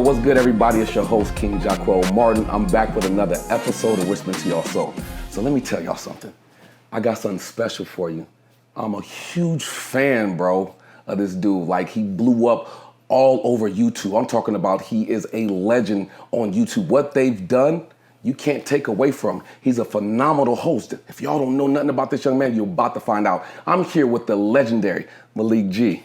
what's good, everybody? It's your host, King Jacquel Martin. I'm back with another episode of Whispering to Y'all Soul. So let me tell y'all something. I got something special for you. I'm a huge fan, bro, of this dude. Like, he blew up all over YouTube. I'm talking about he is a legend on YouTube. What they've done, you can't take away from him. He's a phenomenal host. If y'all don't know nothing about this young man, you're about to find out. I'm here with the legendary Malik G.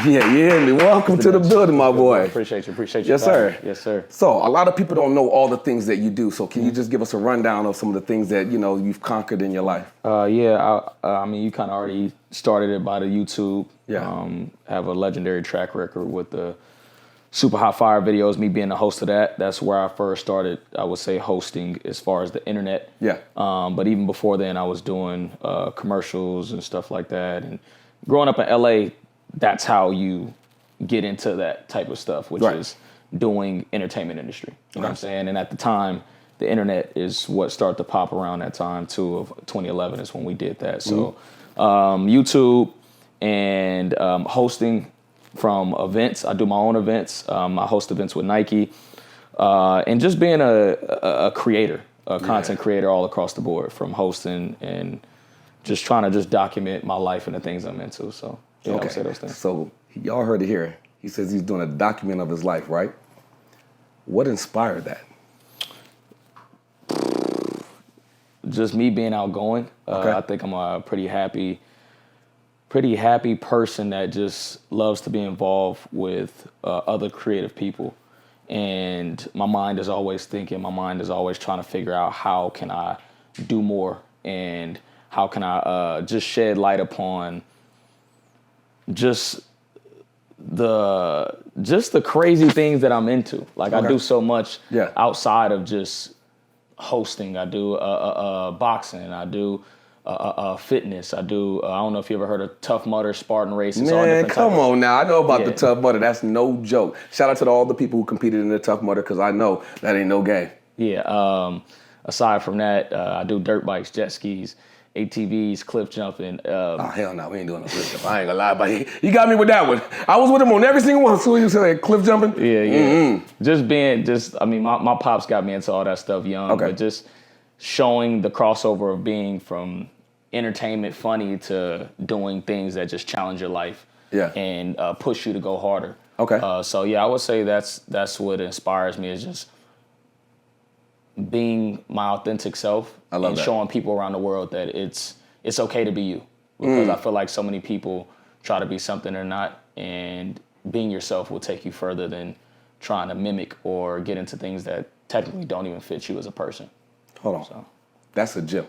Yeah. Welcome to the building, my boy. Appreciate you. Yes, sir. Yes, sir. So a lot of people don't know all the things that you do. So can you just give us a rundown of some of the things that, you know, you've conquered in your life? I mean, you kind of already started it by the YouTube. Yeah. Have a legendary track record with the Super Hot Fire videos, me being the host of that. That's where I first started, I would say, hosting as far as the internet. Yeah. But even before then, I was doing commercials and stuff like that. And growing up in LA, that's how you get into that type of stuff, which is doing entertainment industry. You know what I'm saying? And at the time, the internet is what started to pop around that time too. Of 2011 is when we did that. So YouTube and hosting from events. I do my own events. I host events with Nike, and just being a creator, a content creator all across the board, from hosting and just trying to just document my life and the things I'm into. So. Yeah, okay. Say those things. So y'all heard it here. He says he's doing a document of his life, right? What inspired that? Just me being outgoing. I think I'm a pretty happy person that just loves to be involved with other creative people. And my mind is always thinking, my mind is always trying to figure out how can I do more and how can I just shed light upon just the crazy things that I'm into. Like, I do so much outside of just hosting. I do boxing. I do fitness. I do. I don't know if you ever heard of Tough Mudder, Spartan Race. Man, come on now. I know about the Tough Mudder. That's no joke. Shout out to all the people who competed in the Tough Mudder, because I know that ain't no game. Yeah. Aside from that, I do dirt bikes, jet skis, ATVs, cliff jumping. Oh, hell no, we ain't doing no cliff jumping. I ain't gonna lie about it. You got me with that one. I was with him on every single one. So you said cliff jumping? Yeah. I mean, my pops got me into all that stuff young, but just showing the crossover of being from entertainment funny to doing things that just challenge your life and push you to go harder. So I would say that's what inspires me, is just being my authentic self and showing people around the world that it's okay to be you. Because I feel like so many people try to be something they're not, and being yourself will take you further than trying to mimic or get into things that technically don't even fit you as a person. Hold on. So. That's a gem.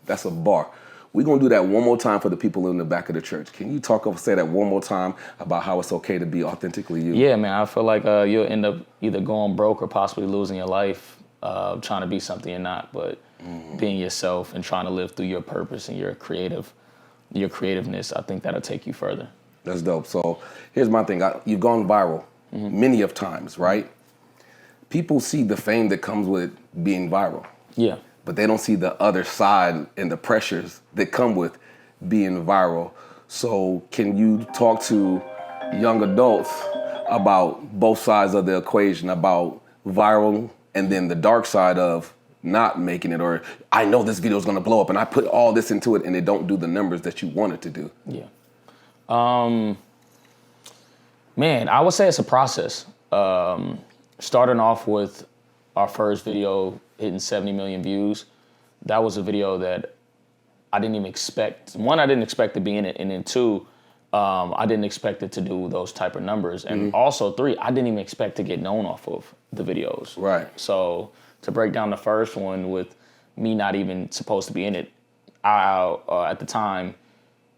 That's a bar. We're going to do that one more time for the people in the back of the church. Can you say that one more time about how it's okay to be authentically you? Yeah, man. I feel like you'll end up either going broke or possibly losing your life trying to be something you're not, but being yourself and trying to live through your purpose and your creativeness, I think that'll take you further. That's dope. So here's my thing. You've gone viral many of times, right? People see the fame that comes with being viral. Yeah. But they don't see the other side and the pressures that come with being viral. So can you talk to young adults about both sides of the equation, about viral and then the dark side of not making it, or I know this video is going to blow up and I put all this into it and it don't do the numbers that you want it to do? Yeah. Man, I would say it's a process. Starting off with our first video hitting 70 million views, that was a video that I didn't even expect. One, I didn't expect to be in it, and then two, I didn't expect it to do those type of numbers. And also three, I didn't even expect to get known off of the videos. Right. So to break down the first one with me not even supposed to be in it, at the time,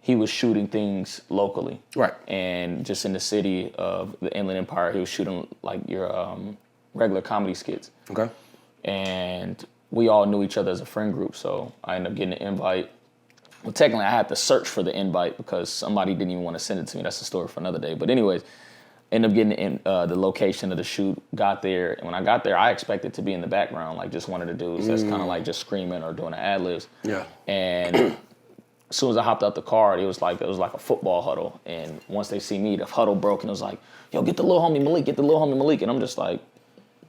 he was shooting things locally. Right. And just in the city of the Inland Empire, he was shooting like your regular comedy skits. Okay. And we all knew each other as a friend group, so I ended up getting an invite. Well, technically, I had to search for the invite because somebody didn't even want to send it to me. That's a story for another day. But anyways, ended up getting the location of the shoot, got there. And when I got there, I expected to be in the background, like just one of the dudes that's kind of like just screaming or doing the ad-libs. Yeah. And as soon as I hopped out the car, it was like a football huddle. And once they see me, the huddle broke and it was like, yo, get the little homie Malik, get the little homie Malik. And I'm just like,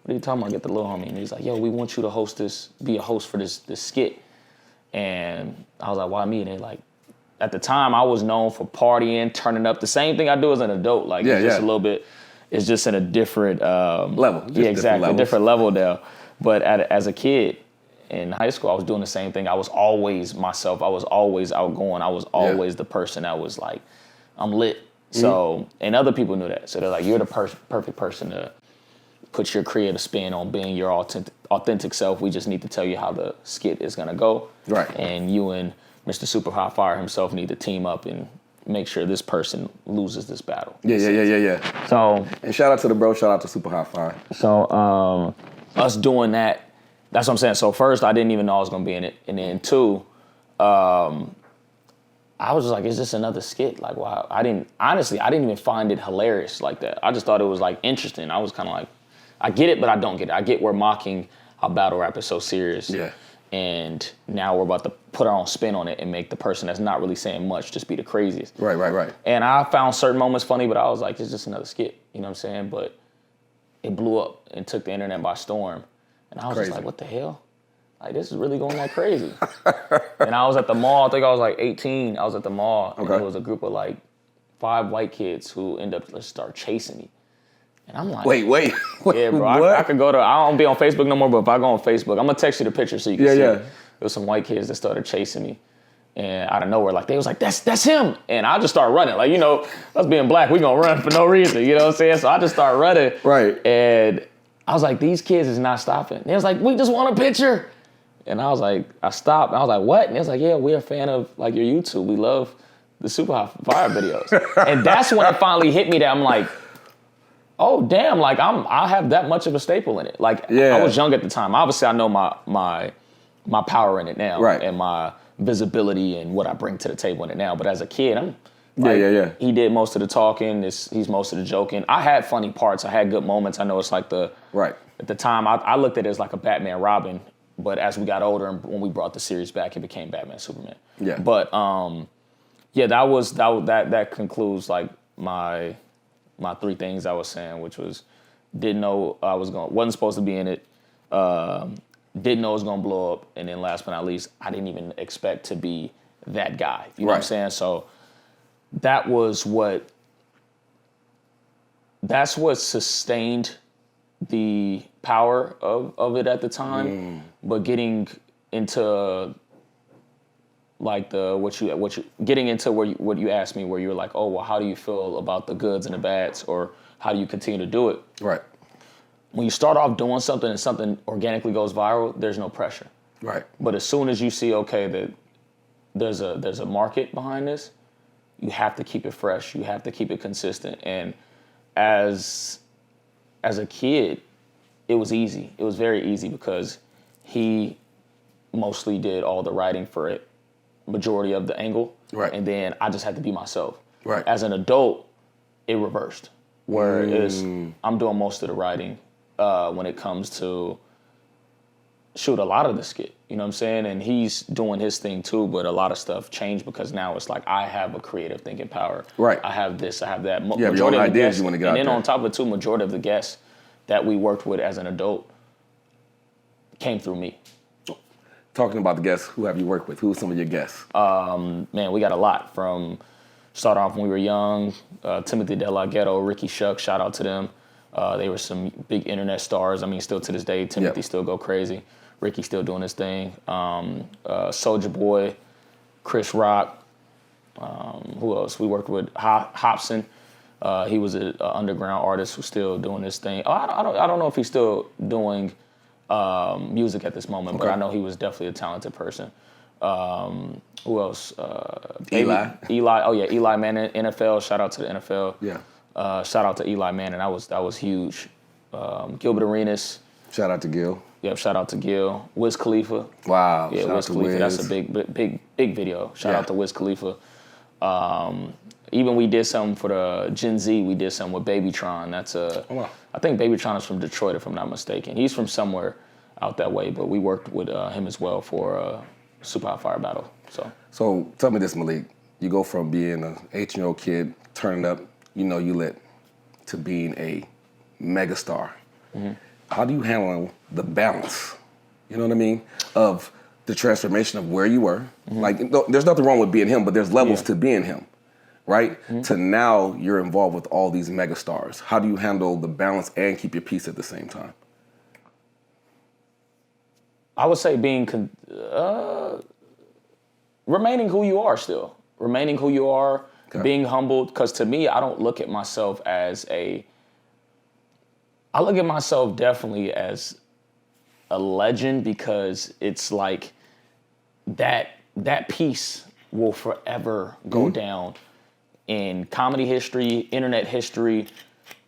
what are you talking about, get the little homie? And he's like, yo, we want you to be a host for this skit. And I was like, why me? And they're like, at the time I was known for partying, turning up, the same thing I do as an adult. Like it's just a little bit, it's just in a different level. Yeah, exactly, a different level there. But as a kid in high school, I was doing the same thing. I was always myself. I was always outgoing. I was always the person that was like, I'm lit. So, and other people knew that. So they're like, you're the perfect person to put your creative spin on being your authentic self. We just need to tell you how the skit is gonna go. Right. And you and Mr. Super Hot Fire himself need to team up and make sure this person loses this battle. Yeah. So, and shout out to the bro, shout out to Super Hot Fire. So, us doing that, that's what I'm saying. So first, I didn't even know I was gonna be in it. And then two, I was just like, is this another skit? Like, wow. I didn't even find it hilarious like that. I just thought it was like interesting. I was kind of like, I get it, but I don't get it. I get we're mocking how battle rap is so serious. Yeah. And now we're about to put our own spin on it and make the person that's not really saying much just be the craziest. Right. And I found certain moments funny, but I was like, it's just another skit. You know what I'm saying? But it blew up and took the internet by storm. And I was just like, what the hell? Like, this is really going that crazy. And I was at the mall. I think I was like 18. I was at the mall. And there was a group of like 5 white kids who ended up just start chasing me. And I'm like, wait. Yeah, bro. I could go to, I don't be on Facebook no more, but if I go on Facebook, I'm going to text you the picture so you can see it. There was some white kids that started chasing me. And out of nowhere, like, they was like, that's him. And I just started running. Like, you know, us being black, we going to run for no reason. You know what I'm saying? So I just started running. Right. And I was like, these kids is not stopping. They was like, we just want a picture. And I was like, I stopped. And I was like, what? And they was like, yeah, we're a fan of like your YouTube. We love the Super Hot Fire videos. And that's when it finally hit me that I'm like, oh damn, like I have that much of a staple in it. Like I was young at the time. Obviously I know my power in it now. Right. And my visibility and what I bring to the table in it now. But as a kid, I'm like, he did most of the talking, he's most of the joking. I had funny parts, I had good moments. I know it's like at the time I looked at it as like a Batman Robin. But as we got older and when we brought the series back, it became Batman, Superman. Yeah. But that concludes like my 3 things I was saying, which was didn't know wasn't supposed to be in it, didn't know it was gonna blow up, and then last but not least, I didn't even expect to be that guy. You know what I'm saying? So that's what sustained the power of it at the time, but getting into like what you asked me, where you're like, oh well, how do you feel about the goods and the bads, or how do you continue to do it? Right. When you start off doing something and something organically goes viral, there's no pressure. Right. But as soon as you see, okay, that there's a market behind this, you have to keep it fresh. You have to keep it consistent. And as a kid, it was easy. It was very easy because he mostly did all the writing for it, majority of the angle. Right. And then I just had to be myself. Right. As an adult, it reversed, where I'm doing most of the writing when it comes to shoot a lot of the skit. You know what I'm saying? And he's doing his thing too, but a lot of stuff changed because now it's like I have a creative thinking power. Right. I have this, I have that. Yeah, your own ideas you want to get out there. And then on top of it too, majority of the guests that we worked with as an adult came through me. Talking about the guests, who have you worked with? Who are some of your guests? Man, we got a lot from, started off when we were young, Timothy De La Ghetto, Ricky Shuck, shout out to them. They were some big internet stars. I mean, still to this day, Timothy still go crazy. Ricky still doing his thing. Soulja Boy, Chris Rock. Who else? We worked with Hobson. He was an underground artist who's still doing his thing. I don't know if he's still doing music at this moment, but I know he was definitely a talented person. Who else? Eli. Oh yeah, Eli Manning, NFL. Shout out to the NFL. Yeah. Shout out to Eli Manning. That was huge. Gilbert Arenas. Shout out to Gil. Yep, shout out to Gil. Wiz Khalifa. Wow. Yeah, shout Wiz Khalifa. Wiz. That's a big video. Shout out to Wiz Khalifa. Even we did something for the Gen Z. We did something with Babytron. That's I think Babytron is from Detroit, if I'm not mistaken. He's from somewhere out that way, but we worked with him as well for super hot fire battle. So tell me this, Malik. You go from being an 18-year-old kid, turning up, you lit, to being a megastar. How do you handle the balance, you know what I mean, of the transformation of where you were? Like, there's nothing wrong with being him, but there's levels to being him, right? To now you're involved with all these megastars. How do you handle the balance and keep your peace at the same time? I would say remaining who you are still. Remaining who you are, being humbled, because to me, I don't look at myself as I look at myself definitely as a legend, because it's like that piece will forever go down in comedy history, internet history,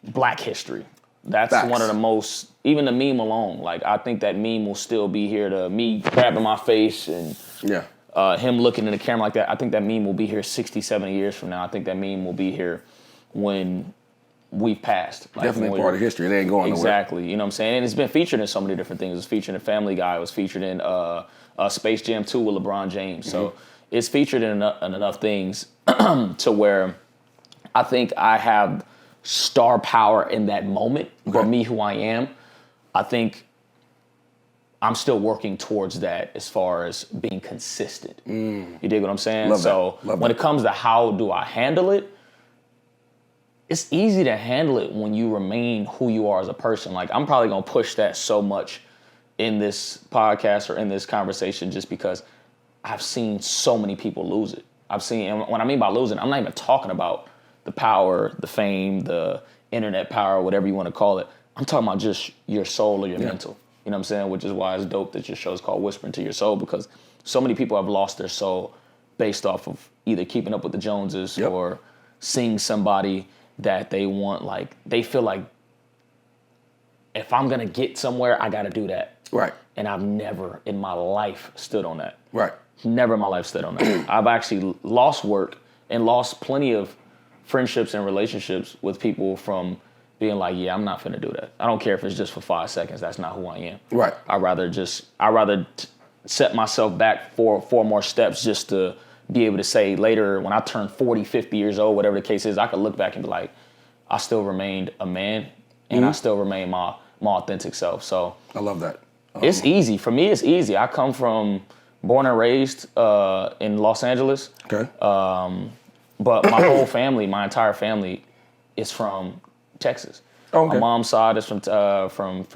Black history. That's Facts. one of the most, even the meme alone, like I think that meme will still be here, to me grabbing my face and him looking in the camera like that. I think that meme will be here 60, 70 years from now. I think that meme will be here when we've passed. Like, Definitely part of history. It ain't going nowhere. Exactly. You know what I'm saying? And it's been featured in so many different things. It was featured in Family Guy. It was featured in Space Jam 2 with LeBron James. So it's featured in enough things to where I think I have star power in that moment. For me, who I am, I think I'm still working towards that as far as being consistent. You dig what I'm saying? Love when it comes to how do I handle it, it's easy to handle it when you remain who you are as a person. Like, I'm probably gonna push that so much in this podcast or in this conversation just because I've seen so many people lose it. And when I mean by losing, I'm not even talking about the power, the fame, the internet power, whatever you want to call it. I'm talking about just your soul or your mental. You know what I'm saying? Which is why it's dope that your show is called Whispering to Your Soul, because so many people have lost their soul based off of either keeping up with the Joneses or seeing somebody that they want, like, they feel like if I'm gonna get somewhere, I gotta do that. Right. And I've never in my life stood on that. Right. Never in my life stood on that. I've actually lost work and lost plenty of friendships and relationships with people from being like, yeah, I'm not finna do that. I don't care if it's just for 5 seconds. That's not who I am. Right. I'd rather set myself back four more steps just to be able to say later when I turn 40, 50 years old, whatever the case is, I could look back and be like, I still remained a man and I still remain my authentic self. So I love that. It's easy. For me, it's easy. I come from born and raised in Los Angeles. Okay. But my whole family, my entire family is from Texas. Oh, okay. My mom's side is from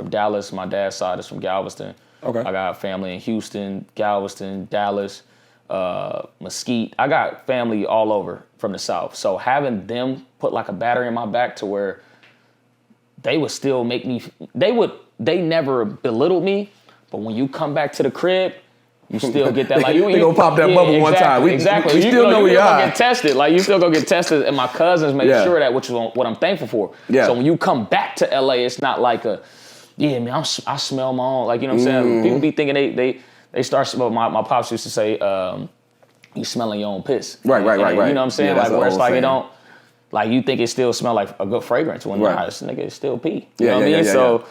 Dallas. My dad's side is from Galveston. Okay. I got family in Houston, Galveston, Dallas, Mesquite. I got family all over from the South. So having them put like a battery in my back to where they would still make me, they never belittled me, but when you come back to the crib, you still get that, like, you gonna pop that bubble one time. We still know we are. Get tested. Like, you still gonna get tested, and my cousins make sure that, which is what I'm thankful for. Yeah. So when you come back to LA, it's not like man, I smell my own. Like, you know what I'm saying? People be thinking they start smelling. My pops used to say, you smelling your own piss. Right. You know what I'm saying? Yeah, like, where it's like, it don't, like, you think it still smell like a good fragrance when this nigga is still pee. You know what I mean? So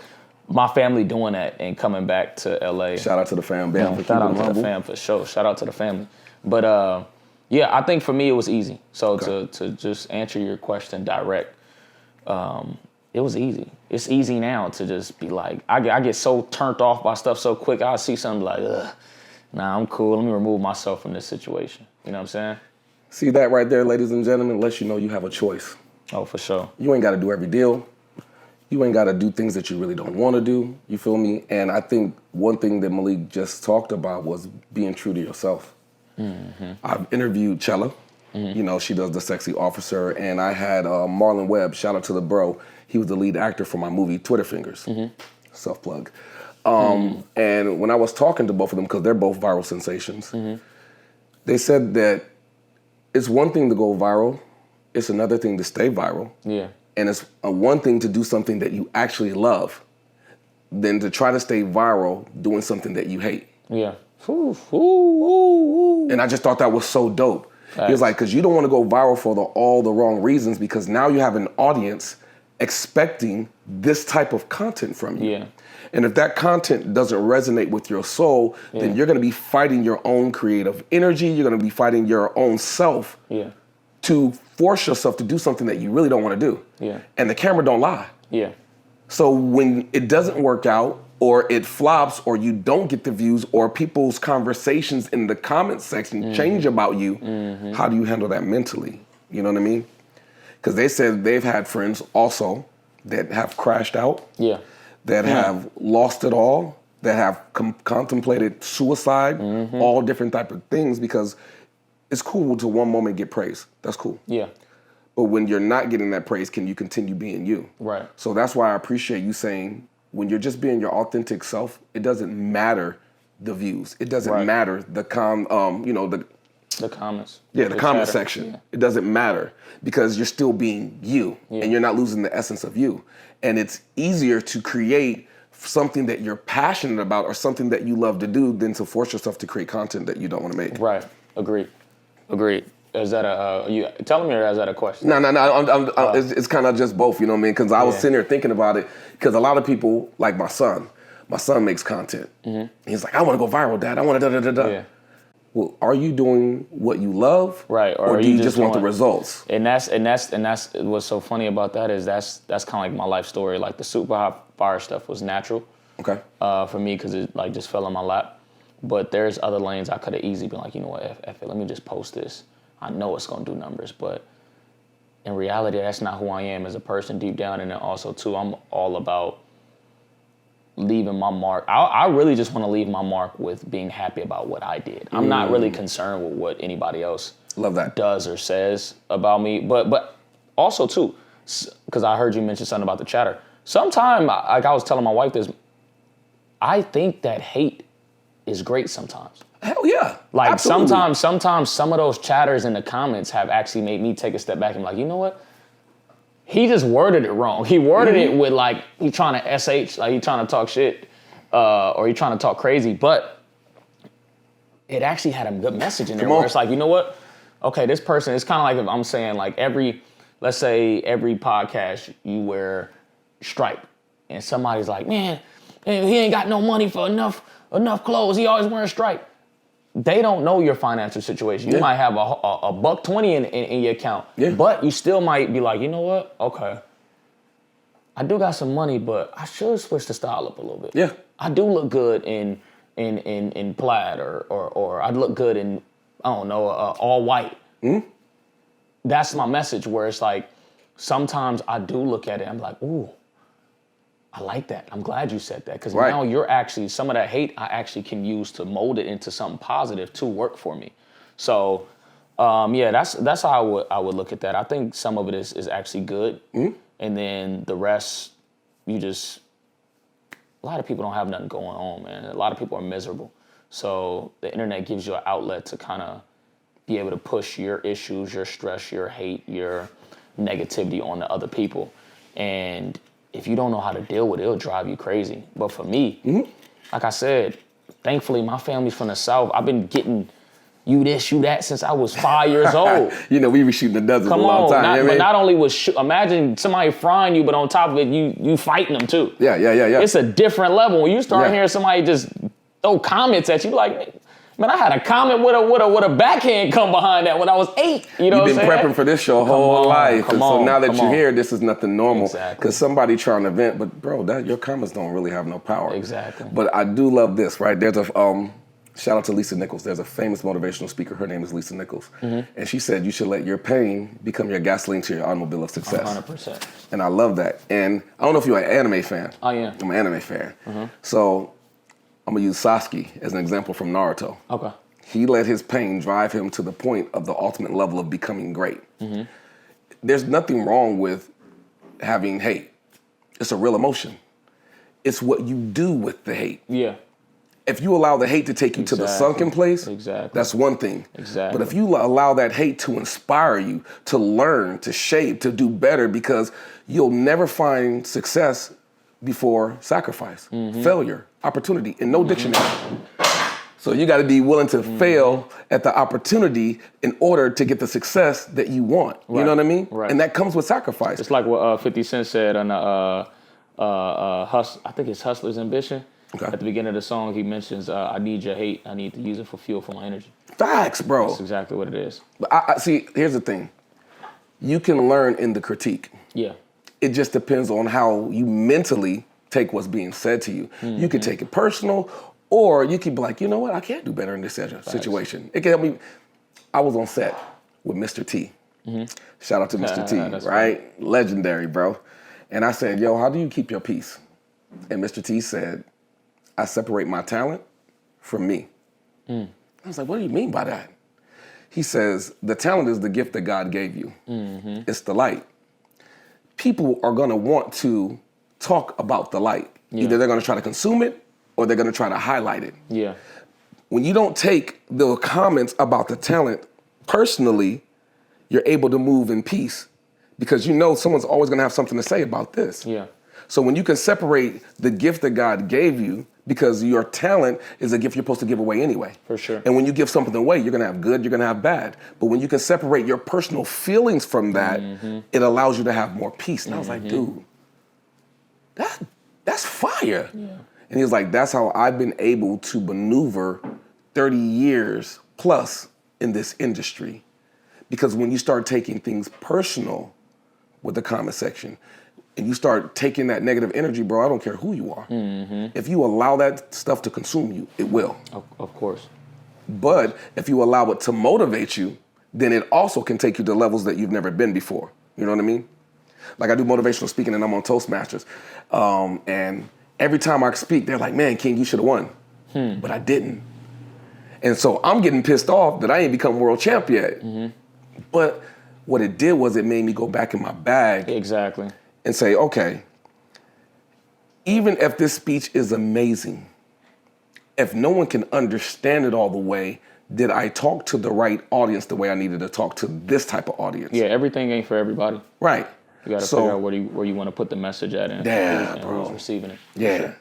my family doing that and coming back to LA. Shout out to the fam. Shout out to the fam for sure. Shout out to the family. But I think for me it was easy. So to just answer your question direct, it was easy. It's easy now to just be like, I get so turned off by stuff so quick. I'll see something like, nah, I'm cool. Let me remove myself from this situation. You know what I'm saying? See that right there, ladies and gentlemen, lets you know you have a choice. Oh, for sure. You ain't got to do every deal. You ain't got to do things that you really don't want to do. You feel me? And I think one thing that Malik just talked about was being true to yourself. Mm-hmm. I've interviewed Chella. Mm-hmm. You know, she does The Sexy Officer. And I had Marlon Webb, shout out to the bro. He was the lead actor for my movie, Twitter Fingers. Mm-hmm. Self-plug. And when I was talking to both of them, because they're both viral sensations, they said that it's one thing to go viral. It's another thing to stay viral. Yeah. And it's one thing to do something that you actually love than to try to stay viral doing something that you hate. Yeah. And I just thought that was so dope. He was like, because you don't want to go viral for all the wrong reasons, because now you have an audience expecting this type of content from you. Yeah. And if that content doesn't resonate with your soul, then you're going to be fighting your own creative energy. You're going to be fighting your own self to force yourself to do something that you really don't want to do. Yeah. And the camera don't lie. Yeah. So when it doesn't work out, or it flops, or you don't get the views, or people's conversations in the comment section change about you, how do you handle that mentally? You know what I mean? Because they said they've had friends also that have crashed out, that have lost it all, that have contemplated suicide, all different type of things, because it's cool to one moment get praise. That's cool. Yeah. But when you're not getting that praise, can you continue being you? Right. So that's why I appreciate you saying, when you're just being your authentic self, it doesn't matter the views. It doesn't matter the the comments. Yeah, the comment section. Yeah. It doesn't matter, because you're still being you, and you're not losing the essence of you. And it's easier to create something that you're passionate about or something that you love to do than to force yourself to create content that you don't want to make. Right. Agreed. Is that are you telling me, or is that a question? No. It's kind of just both, you know what I mean? Because I was sitting there thinking about it, because a lot of people, like my son makes content. He's like, I want to go viral, Dad. I want to da-da-da-da. Yeah. Well, are you doing what you love? Right. Or do you just want the results? And that's what's so funny about that is that's kind of like my life story. Like the super hot fire stuff was natural. Okay. For me, because it like just fell in my lap. But there's other lanes I could have easily been like, you know what, F it, let me just post this. I know it's gonna do numbers, but in reality, that's not who I am as a person deep down. And then also too, I'm all about leaving my mark. I really just want to leave my mark with being happy about what I did. I'm not really concerned with what anybody else does or says about me. But also too, because I heard you mention something about the chatter. Sometime, like I was telling my wife this, I think that hate is great sometimes. Hell yeah. Like absolutely. sometimes some of those chatters in the comments have actually made me take a step back and be like, you know what? He just worded it wrong. He worded it with like, he trying to SH, like he trying to talk shit, or he trying to talk crazy, but it actually had a good message in there where it's like, you know what? Okay, this person, it's kind of like if I'm saying like let's say every podcast you wear Stripe, and somebody's like, man, he ain't got no money for enough clothes. He always wearing Stripe. They don't know your financial situation. You might have a $120 in your account, but you still might be like, you know what? Okay, I do got some money, but I should switch the style up a little bit. Yeah, I do look good in plaid, or I look good in, I don't know, all white. That's my message. Where it's like sometimes I do look at it, I'm like, ooh, I like that. I'm glad you said that, because now you're actually, some of that hate I actually can use to mold it into something positive to work for me. So, that's how I would look at that. I think some of it is actually good, and then the rest, a lot of people don't have nothing going on, man. A lot of people are miserable. So the internet gives you an outlet to kind of be able to push your issues, your stress, your hate, your negativity on the other people, and if you don't know how to deal with it, it'll drive you crazy. But for me, like I said, thankfully my family's from the South. I've been getting you this, you that since I was 5 years old. You know, we were shooting the desert a long time. But not only imagine somebody frying you, but on top of it, you fighting them too. Yeah. It's a different level. When you start hearing somebody just throw comments at you, like, man, I had a comment with a backhand come behind that when I was 8. You know, you've been prepping for this your whole life, so now that you're here, this is nothing normal. Exactly. Because somebody trying to vent, but bro, your comments don't really have no power. Exactly. But I do love this, right? There's a shout out to Lisa Nichols. There's a famous motivational speaker. Her name is Lisa Nichols, and she said you should let your pain become your gasoline to your automobile of success. 100%. And I love that. And I don't know if you're an anime fan. I am. I'm an anime fan. So I'm gonna use Sasuke as an example from Naruto. Okay. He let his pain drive him to the point of the ultimate level of becoming great. There's nothing wrong with having hate. It's a real emotion. It's what you do with the hate. Yeah. If you allow the hate to take you to the sunken place, that's one thing. But if you allow that hate to inspire you, to learn, to shape, to do better, because you'll never find success before sacrifice, failure, opportunity, in no dictionary. So you got to be willing to fail at the opportunity in order to get the success that you want. You know what I mean? Right. And that comes with sacrifice. It's like what 50 Cent said on I think it's Hustler's Ambition. Okay. At the beginning of the song, he mentions, I need your hate. I need to use it for fuel for my energy. Facts, bro. That's exactly what it is. But I see, here's the thing. You can learn in the critique. Yeah. It just depends on how you mentally take what's being said to you. You can take it personal, or you can be like, you know what, I can't do better in this situation. It can help me. I was on set with Mr. T. Shout out to Mr. T, right? Funny. Legendary, bro. And I said, yo, how do you keep your peace? And Mr. T said, I separate my talent from me. I was like, what do you mean by that? He says, the talent is the gift that God gave you. It's the light. People are gonna want to talk about the light. Yeah. Either they're gonna try to consume it or they're gonna try to highlight it. Yeah. When you don't take the comments about the talent personally, you're able to move in peace because you know someone's always gonna have something to say about this. Yeah. So when you can separate the gift that God gave you, because your talent is a gift you're supposed to give away anyway. For sure. And when you give something away, you're gonna have good, you're gonna have bad. But when you can separate your personal feelings from that, it allows you to have more peace. And I was like, dude, that's fire. Yeah. And he was like, that's how I've been able to maneuver 30 years plus in this industry. Because when you start taking things personal with the comment section, and you start taking that negative energy, bro, I don't care who you are. If you allow that stuff to consume you, it will. Of course. But if you allow it to motivate you, then it also can take you to levels that you've never been before. You know what I mean? Like I do motivational speaking and I'm on Toastmasters. And every time I speak, they're like, man, King, you should have won. But I didn't. And so I'm getting pissed off that I ain't become world champ yet. But what it did was it made me go back in my bag. Exactly. And say, okay, even if this speech is amazing, if no one can understand it all the way, did I talk to the right audience the way I needed to talk to this type of audience? Yeah, everything ain't for everybody. Right. You got to figure out where you want to put the message at and who's receiving it. Yeah. Sure.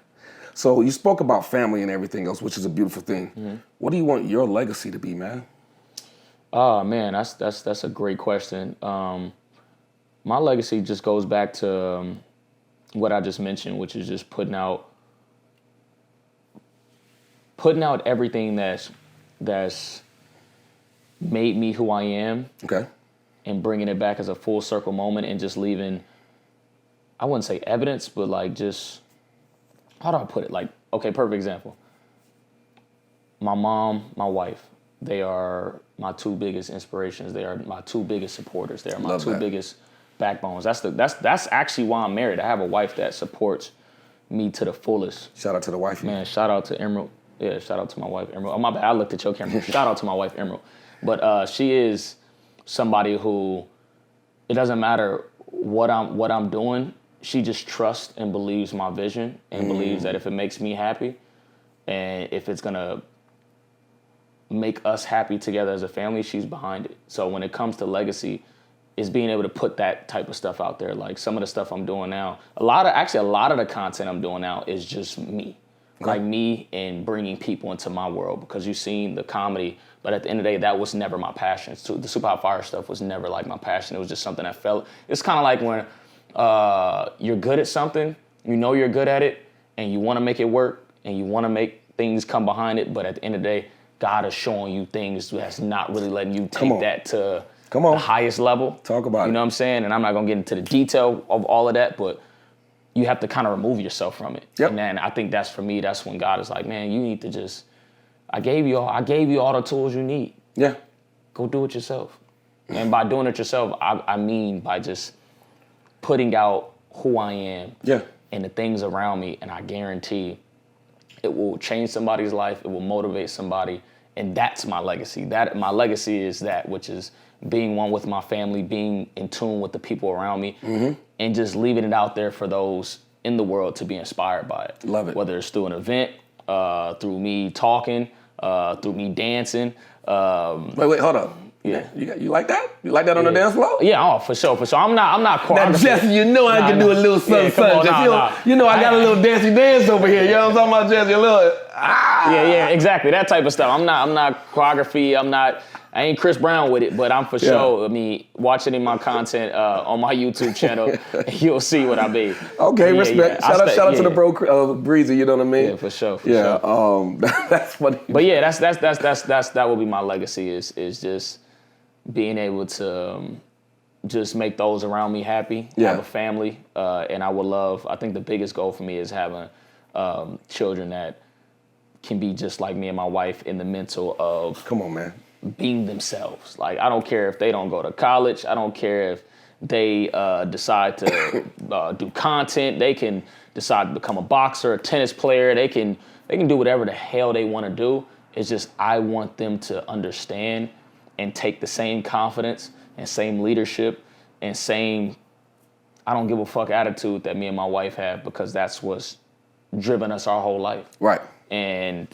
So you spoke about family and everything else, which is a beautiful thing. What do you want your legacy to be, man? Oh, man, that's a great question. My legacy just goes back to what I just mentioned, which is just putting out everything that's made me who I am. Okay. And bringing it back as a full circle moment and just leaving, I wouldn't say evidence, but like just, how do I put it? Like, okay, perfect example. My mom, my wife, they are my two biggest inspirations. They are my two biggest supporters. They are my two biggest backbones. That's actually why I'm married. I have a wife that supports me to the fullest. Shout out to the wife. Man, shout out to Emerald. Yeah, shout out to my wife, Emerald. Oh, my bad, I looked at your camera. Shout out to my wife, Emerald. But she is somebody who, it doesn't matter what I'm doing, she just trusts and believes my vision and believes that if it makes me happy and if it's gonna make us happy together as a family, she's behind it. So when it comes to legacy, is being able to put that type of stuff out there. Like some of the stuff I'm doing now, a lot of the content I'm doing now is just me. Okay. Like me and bringing people into my world, because you've seen the comedy, but at the end of the day, that was never my passion. So the Super Hot Fire stuff was never like my passion. It was just something I felt. It's kind of like when you're good at something, you know you're good at it, and you want to make it work, and you want to make things come behind it, but at the end of the day, God is showing you things that's not really letting you take that to the highest level. Talk about it. You know what I'm saying? And I'm not going to get into the detail of all of that, but you have to kind of remove yourself from it. Yep. And then I think that's, for me, that's when God is like, man, you need to just, I gave you all the tools you need. Yeah. Go do it yourself. And by doing it yourself, I mean by just putting out who I am and the things around me, and I guarantee it will change somebody's life, it will motivate somebody, and that's my legacy. My legacy is that, which is being one with my family, being in tune with the people around me, and just leaving it out there for those in the world to be inspired by it. Love it. Whether it's through an event, through me talking, through me dancing. Wait, hold up. Yeah. You like that? You like that on the dance floor? Yeah, for sure. I'm not Now, choreography. Jesse, you know I can do a little something. You know I got a little dancey dance over here. You know what I'm talking about, Jesse? A little Yeah, exactly. That type of stuff. I'm not choreography. I ain't Chris Brown with it, but I'm for sure. I mean, watch any of my content on my YouTube channel, you'll see what I mean. Okay, respect. Shout out to the bro Breezy. You know what I mean? Yeah, for sure. That's funny. But yeah, that will be my legacy is just being able to just make those around me happy, have a family, and I think the biggest goal for me is having children that can be just like me and my wife in the mental of come on, man, being themselves. Like, I don't care if they don't go to college. I don't care if they decide to do content. They can decide to become a boxer, a tennis player. They can do whatever the hell they want to do. It's just I want them to understand and take the same confidence and same leadership and same I don't give a fuck attitude that me and my wife have, because that's what's driven us our whole life. Right. And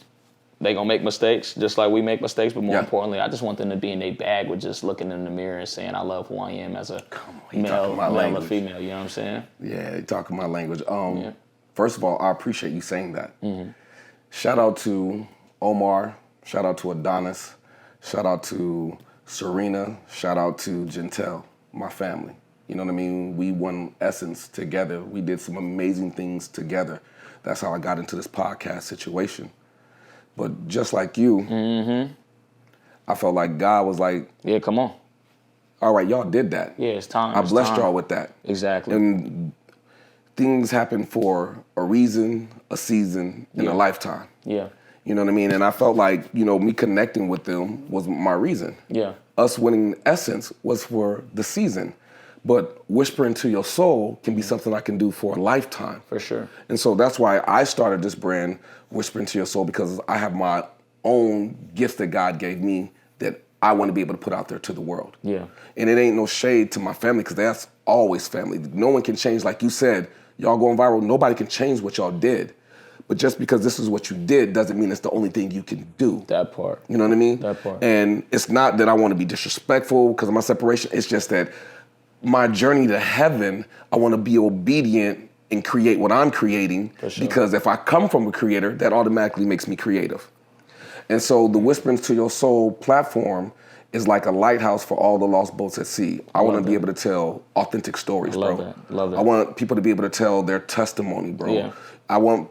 they gonna make mistakes just like we make mistakes, but more importantly, I just want them to be in their bag with just looking in the mirror and saying, I love who I am as a male or female, you know what I'm saying? Yeah, you're talking my language. First of all, I appreciate you saying that. Mm-hmm. Shout out to Omar, shout out to Adonis, shout out to Serena, shout out to Gentel, my family. You know what I mean? We won Essence together. We did some amazing things together. That's how I got into this podcast situation. But just like you, I felt like God was like, yeah, come on. All right, y'all did that. Yeah, it's time. I blessed y'all with that. Exactly. And things happen for a reason, a season, and a lifetime. Yeah. You know what I mean? And I felt like, me connecting with them was my reason. Yeah. Us winning Essence was for the season. But whispering to your soul can be something I can do for a lifetime. For sure. And so that's why I started this brand, Whispering to Your Soul, because I have my own gifts that God gave me that I want to be able to put out there to the world. Yeah. And it ain't no shade to my family, because that's always family. No one can change, like you said, y'all going viral. Nobody can change what y'all did. But just because this is what you did doesn't mean it's the only thing you can do. That part. You know what I mean? That part. And it's not that I want to be disrespectful because of my separation. It's just that my journey to heaven, I want to be obedient and create what I'm creating. For sure. Because if I come from a creator, that automatically makes me creative. And so the Whispering to Your Soul platform is like a lighthouse for all the lost boats at sea. I want to be able to tell authentic stories, bro. Love that. I want people to be able to tell their testimony, bro. Yeah. I want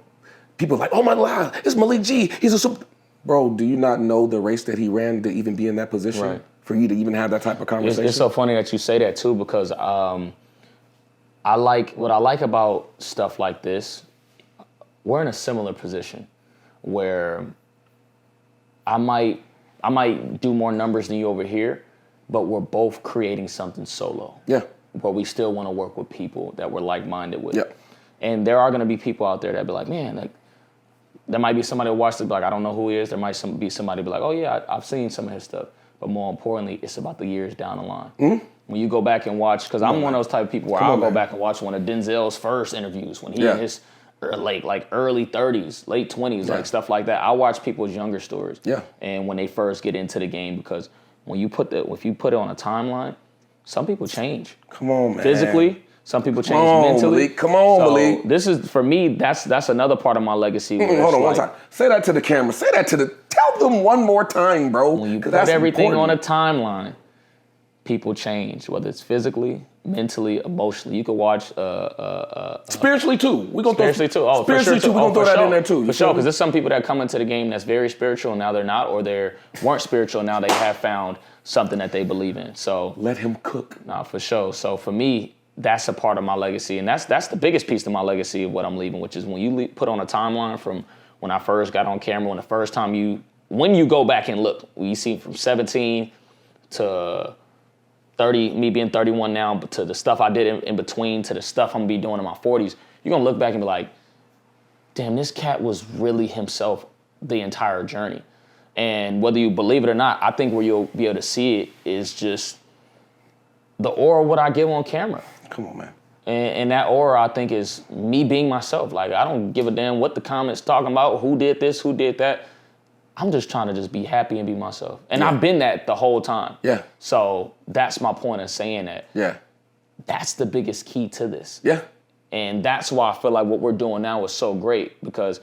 people like, oh my God, it's Malik G. He's a super... Bro, do you not know the race that he ran to even be in that position? Right. For you to even have that type of conversation? It's so funny that you say that too, because what I like about stuff like this, we're in a similar position where I might do more numbers than you over here, but we're both creating something solo. Yeah. But we still want to work with people that we're like-minded with. Yeah. And there are going to be people out there that be like, man, like, there might be somebody who watched it, like, I don't know who he is. There might be somebody be like, oh yeah, I've seen some of his stuff. But more importantly, it's about the years down the line. Mm-hmm. When you go back and watch, because I'm one of those type of people where I'll go back and watch one of Denzel's first interviews when he in his early 30s, late 20s, like stuff like that. I watch people's younger stories. Yeah. And when they first get into the game, because when you if you put it on a timeline, some people change. Come on, man. Physically, some people change mentally. Malik. Come on, so Malik. This is, for me, that's another part of my legacy. Hold on, one time. Say that to the camera. Say that tell them one more time, bro. When you put everything on a timeline, people change, whether it's physically, mentally, emotionally. You could watch spiritually too. We're gonna spiritually too. Oh, spiritually for sure, too. We're gonna throw that in there too. For sure, because there's some people that come into the game that's very spiritual and now they're not, or they weren't spiritual and now they have found something that they believe in. So let him cook. Nah, for sure. So for me, that's a part of my legacy, and that's the biggest piece of my legacy of what I'm leaving, which is when you put on a timeline from when I first got on camera, when the first time when you go back and look, you see from 17 to 30, me being 31 now, but to the stuff I did in between, to the stuff I'm gonna be doing in my 40s, you're gonna look back and be like, damn, this cat was really himself the entire journey. And whether you believe it or not, I think where you'll be able to see it is just the aura of what I give on camera. Come on, man. And that aura, I think, is me being myself. Like, I don't give a damn what the comments talking about, who did this, who did that. I'm just trying to just be happy and be myself. And I've been that the whole time. Yeah. So that's my point of saying that. Yeah. That's the biggest key to this. Yeah. And that's why I feel like what we're doing now is so great, because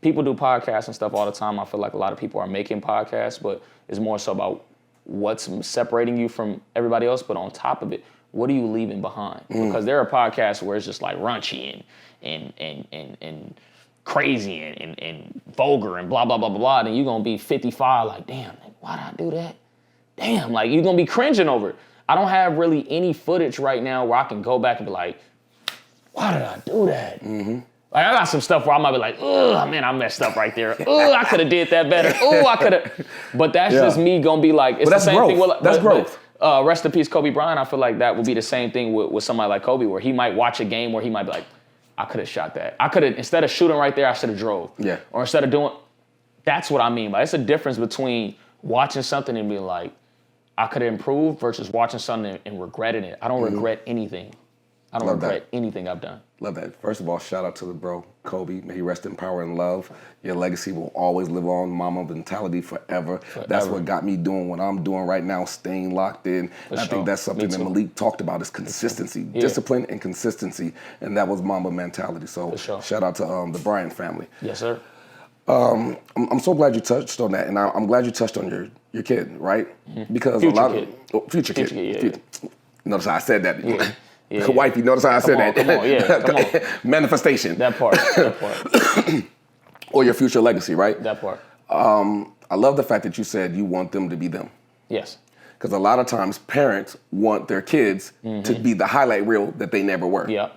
people do podcasts and stuff all the time. I feel like a lot of people are making podcasts, but it's more so about what's separating you from everybody else. But on top of it, what are you leaving behind? Because there are podcasts where it's just like raunchy and crazy and vulgar and blah, blah, blah, blah, blah. And you're going to be 55 like, damn, why'd I do that? Damn, like you're going to be cringing over it. I don't have really any footage right now where I can go back and be like, why did I do that? Mm-hmm. Like I got some stuff where I might be like, oh man, I messed up right there. Oh, I could have did that better. Oh, I could have. But that's just me gonna be like, it's the same growth. thing. With, that's growth. Rest in peace, Kobe Bryant. I feel like that would be the same thing with somebody like Kobe, where he might watch a game where he might be like, I could have shot that. I could have, instead of shooting right there, I should have drove. Yeah. Or instead of doing, that's what I mean. Like, it's a difference between watching something and being like, I could have improved versus watching something and regretting it. I don't regret anything. I don't regret anything I've done. Love that. First of all, shout out to the bro, Kobe. May he rest in power and love. Your legacy will always live on. Mama mentality forever. That's what got me doing what I'm doing right now, staying locked in. And I think that's something that Malik talked about is consistency, discipline and consistency. And that was Mamba mentality. So shout out to the Bryant family. Yes, sir. I'm so glad you touched on that. And I'm glad you touched on your kid, right? Because future a lot kid. of future kid. Yeah. Notice how I said that. Yeah. Wifey, notice how I said that. Come on. Manifestation. That part. Or your future legacy, right? That part. I love the fact that you said you want them to be them. Yes. Because a lot of times parents want their kids to be the highlight reel that they never were. Yeah.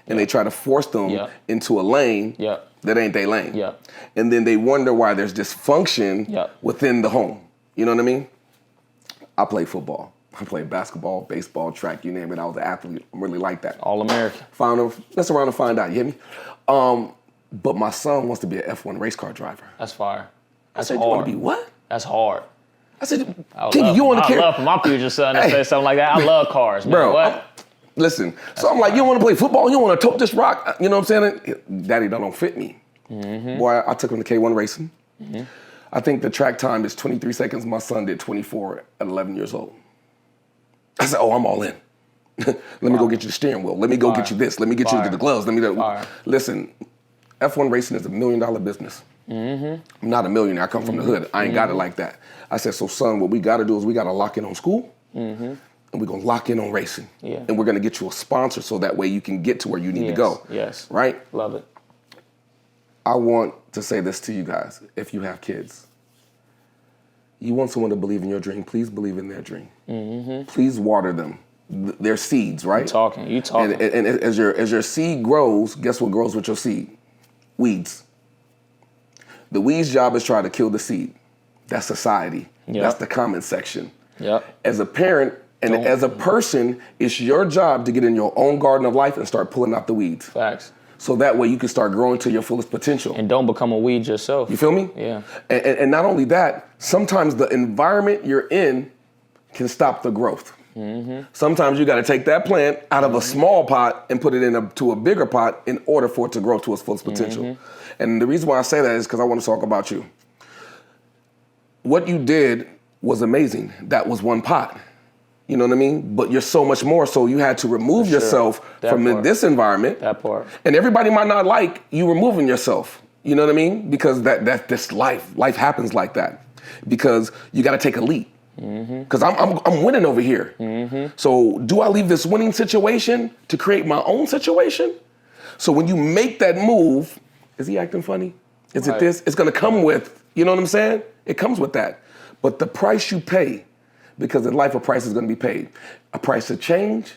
And they try to force them into a lane that ain't their lane. Yeah. And then they wonder why there's dysfunction within the home. You know what I mean? I played football. I played basketball, baseball, track, you name it. I was an athlete. I really like that. All-American. Let's around and find out, you hear me? But my son wants to be an F1 race car driver. That's fire. That's I said, hard. You want to be what? That's hard. I said, Kiki, you want to carry? I love for my future son to say something like that. I love cars, man. Bro, what? Listen, so I'm like, you want to play football? You want to tote this rock? You know what I'm saying? Daddy, that don't fit me. Mm-hmm. Boy, I took him to K1 racing. Mm-hmm. I think the track time is 23 seconds. My son did 24 at 11 years old. I said, I'm all in. Let me go get you the steering wheel. Let me go get you this. Let me get you the gloves. Listen, F1 racing is $1 million business. Mm-hmm. I'm not a millionaire. I come from the hood. I ain't got it like that. I said, so son, what we got to do is we got to lock in on school. Mm-hmm. And we're going to lock in on racing. Yeah. And we're going to get you a sponsor so that way you can get to where you need to go. Yes. Right? Love it. I want to say this to you guys. If you have kids, you want someone to believe in your dream, please believe in their dream. Mm-hmm. Please water them. They're seeds, right? You talking. And as your seed grows, guess what grows with your seed? Weeds. The weed's job is try to kill the seed. That's society. Yep. That's the comment section. Yep. As a parent and as a person, it's your job to get in your own garden of life and start pulling out the weeds. Facts. So that way you can start growing to your fullest potential. And don't become a weed yourself. You feel me? Yeah. And not only that, sometimes the environment you're in can stop the growth. Mm-hmm. Sometimes you got to take that plant out of a small pot and put it into a bigger pot in order for it to grow to its fullest potential. Mm-hmm. And the reason why I say that is because I want to talk about you. What you did was amazing. That was one pot. You know what I mean? But you're so much more, so you had to remove yourself from this environment. That part. And everybody might not like you removing yourself. You know what I mean? Because that's life. Life happens like that. Because you got to take a leap. Because I'm winning over here. Mm-hmm. So do I leave this winning situation to create my own situation? So when you make that move, is he acting funny? Is it this? It's going to come with, you know what I'm saying? It comes with that. But the price you pay, because in life a price is going to be paid. A price to change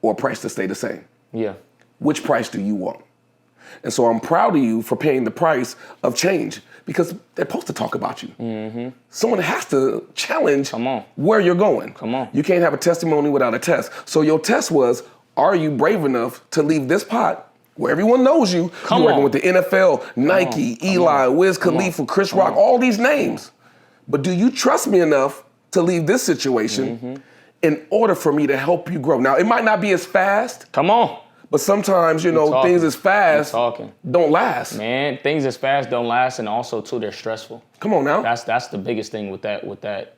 or a price to stay the same. Yeah. Which price do you want? And so I'm proud of you for paying the price of change because they're supposed to talk about you. Mm-hmm. Someone has to challenge where you're going. Come on. You can't have a testimony without a test. So your test was, are you brave enough to leave this pot where everyone knows you? You're working with the NFL, Nike, Eli, Wiz Khalifa, Chris Rock, all these names. But do you trust me enough to leave this situation in order for me to help you grow? Now, it might not be as fast. But sometimes, things as fast don't last. Man, things as fast don't last, and also too, they're stressful. Come on now. That's the biggest thing with that